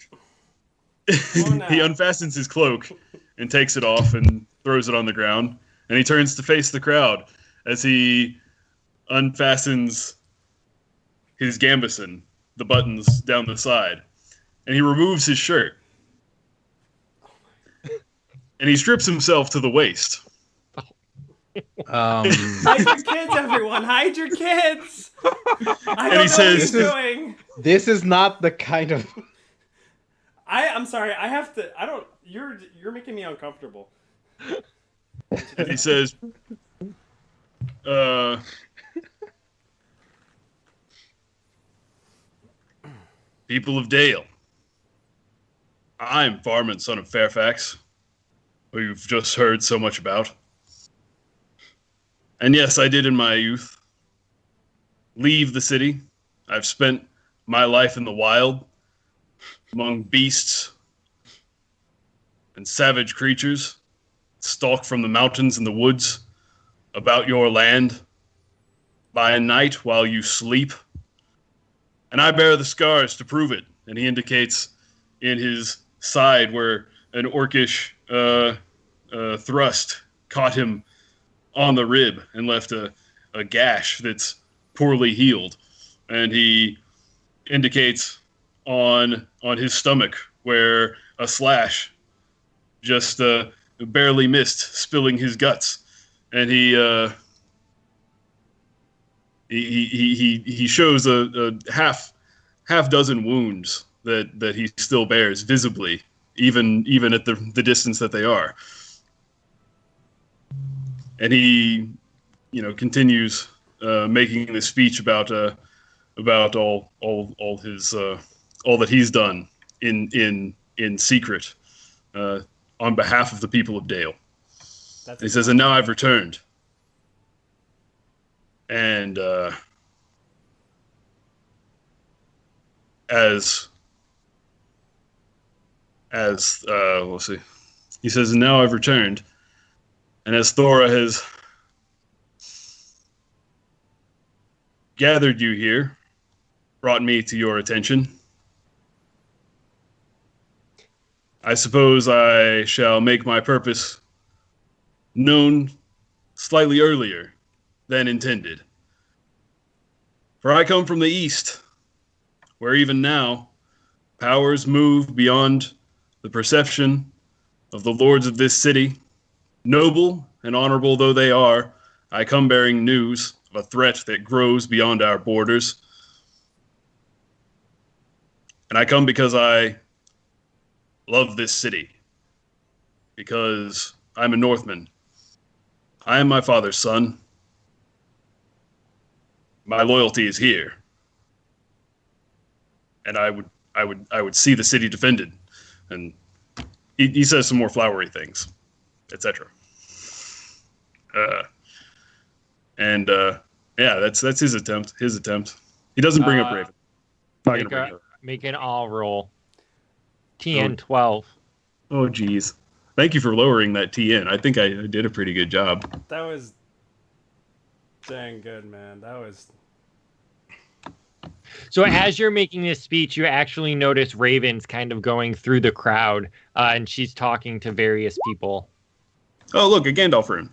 He unfastens his cloak and takes it off and throws it on the ground, and he turns to face the crowd as he unfastens his gambeson, the buttons down the side, and he removes his shirt. And he strips himself to the waist. Hide your kids, everyone! Hide your kids! I don't know what he's doing. This is not the kind of. I'm sorry. I have to. I don't. You're making me uncomfortable. And he says, "People of Dale, I'm Farmon, son of Fairfax, who you've just heard so much about. And yes, I did in my youth leave the city. I've spent my life in the wild, among beasts and savage creatures, stalk from the mountains and the woods, about your land, by night while you sleep. And I bear the scars to prove it." And he indicates in his side where an orcish thrust caught him on the rib and left a gash that's poorly healed. And he indicates on his stomach where a slash just barely missed, spilling his guts. And he shows a half dozen wounds that he still bears visibly, even at the distance that they are. And he, continues making this speech about all his all that he's done in secret on behalf of the people of Dale. He says, "And now I've returned, and as let's see, He says, "Now I've returned, and as Thora has gathered you here, brought me to your attention, I suppose I shall make my purpose known slightly earlier than intended. For I come from the East, where even now powers move beyond the perception of the lords of this city. Noble and honorable though they are, I come bearing news of a threat that grows beyond our borders. And I come because I love this city, because I'm a Northman. I am my father's son. My loyalty is here, and I would see the city defended." And he says some more flowery things, etc. Yeah, that's his attempt. He doesn't bring up Raven. Make an all roll. TN 12. Oh, geez. Thank you for lowering that TN. I think I did a pretty good job. That was dang good, man. That was. So as you're making this speech, you actually notice Raven's kind of going through the crowd, and she's talking to various people. Oh, look, a Gandalf rune.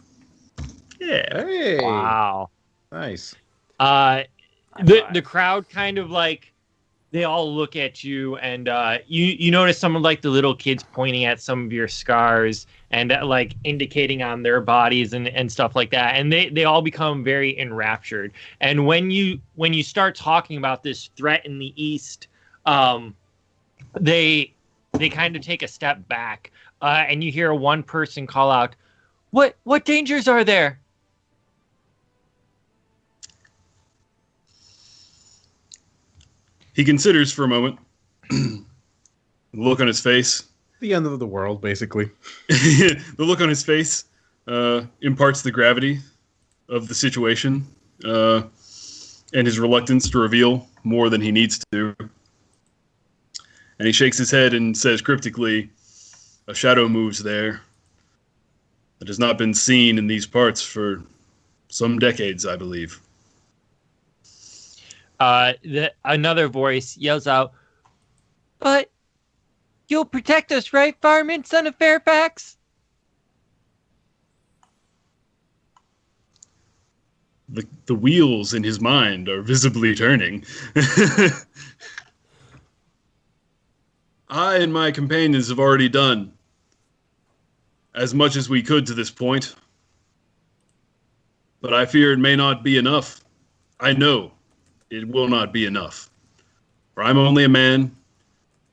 Yeah. Hey. Wow. Nice. The crowd kind of like, they all look at you, and you notice some of like the little kids pointing at some of your scars and like indicating on their bodies and stuff like that, and they all become very enraptured. And when you start talking about this threat in the East, they kind of take a step back, and you hear one person call out, "What dangers are there?" He considers for a moment. The look on his face. The end of the world, basically. The look on his face imparts the gravity of the situation and his reluctance to reveal more than he needs to. And he shakes his head and says cryptically, "A shadow moves there that has not been seen in these parts for some decades, I believe." Another voice yells out, "But you'll protect us, right, Farmon, son of Fairfax?" The wheels in his mind are visibly turning. I and my companions have already done as much as we could to this point, but I fear it may not be enough. I know it will not be enough. For I'm only a man,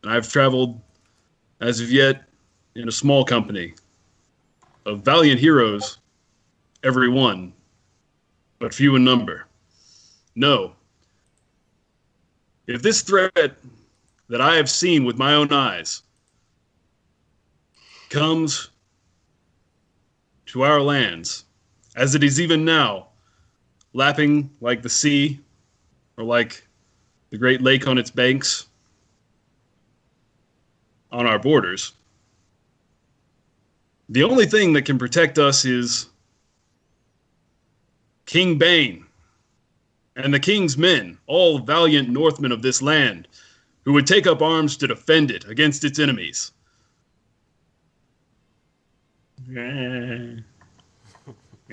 and I've traveled, as of yet, in a small company of valiant heroes, every one, but few in number. No. If this threat that I have seen with my own eyes comes to our lands, as it is even now, lapping like the sea, or like the Great Lake on its banks, on our borders, the only thing that can protect us is King Bane and the King's men, all valiant Northmen of this land, who would take up arms to defend it against its enemies.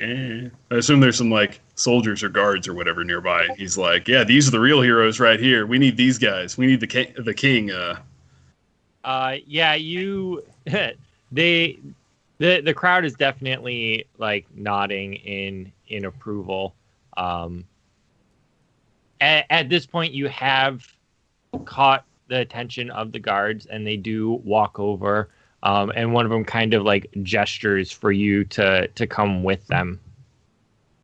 I assume there's some like soldiers or guards or whatever nearby. He's like, "Yeah, these are the real heroes right here. We need these guys. We need the king." Yeah, you. The crowd is definitely like nodding in approval. At this point, you have caught the attention of the guards, and they do walk over. And one of them kind of like gestures for you to come with them.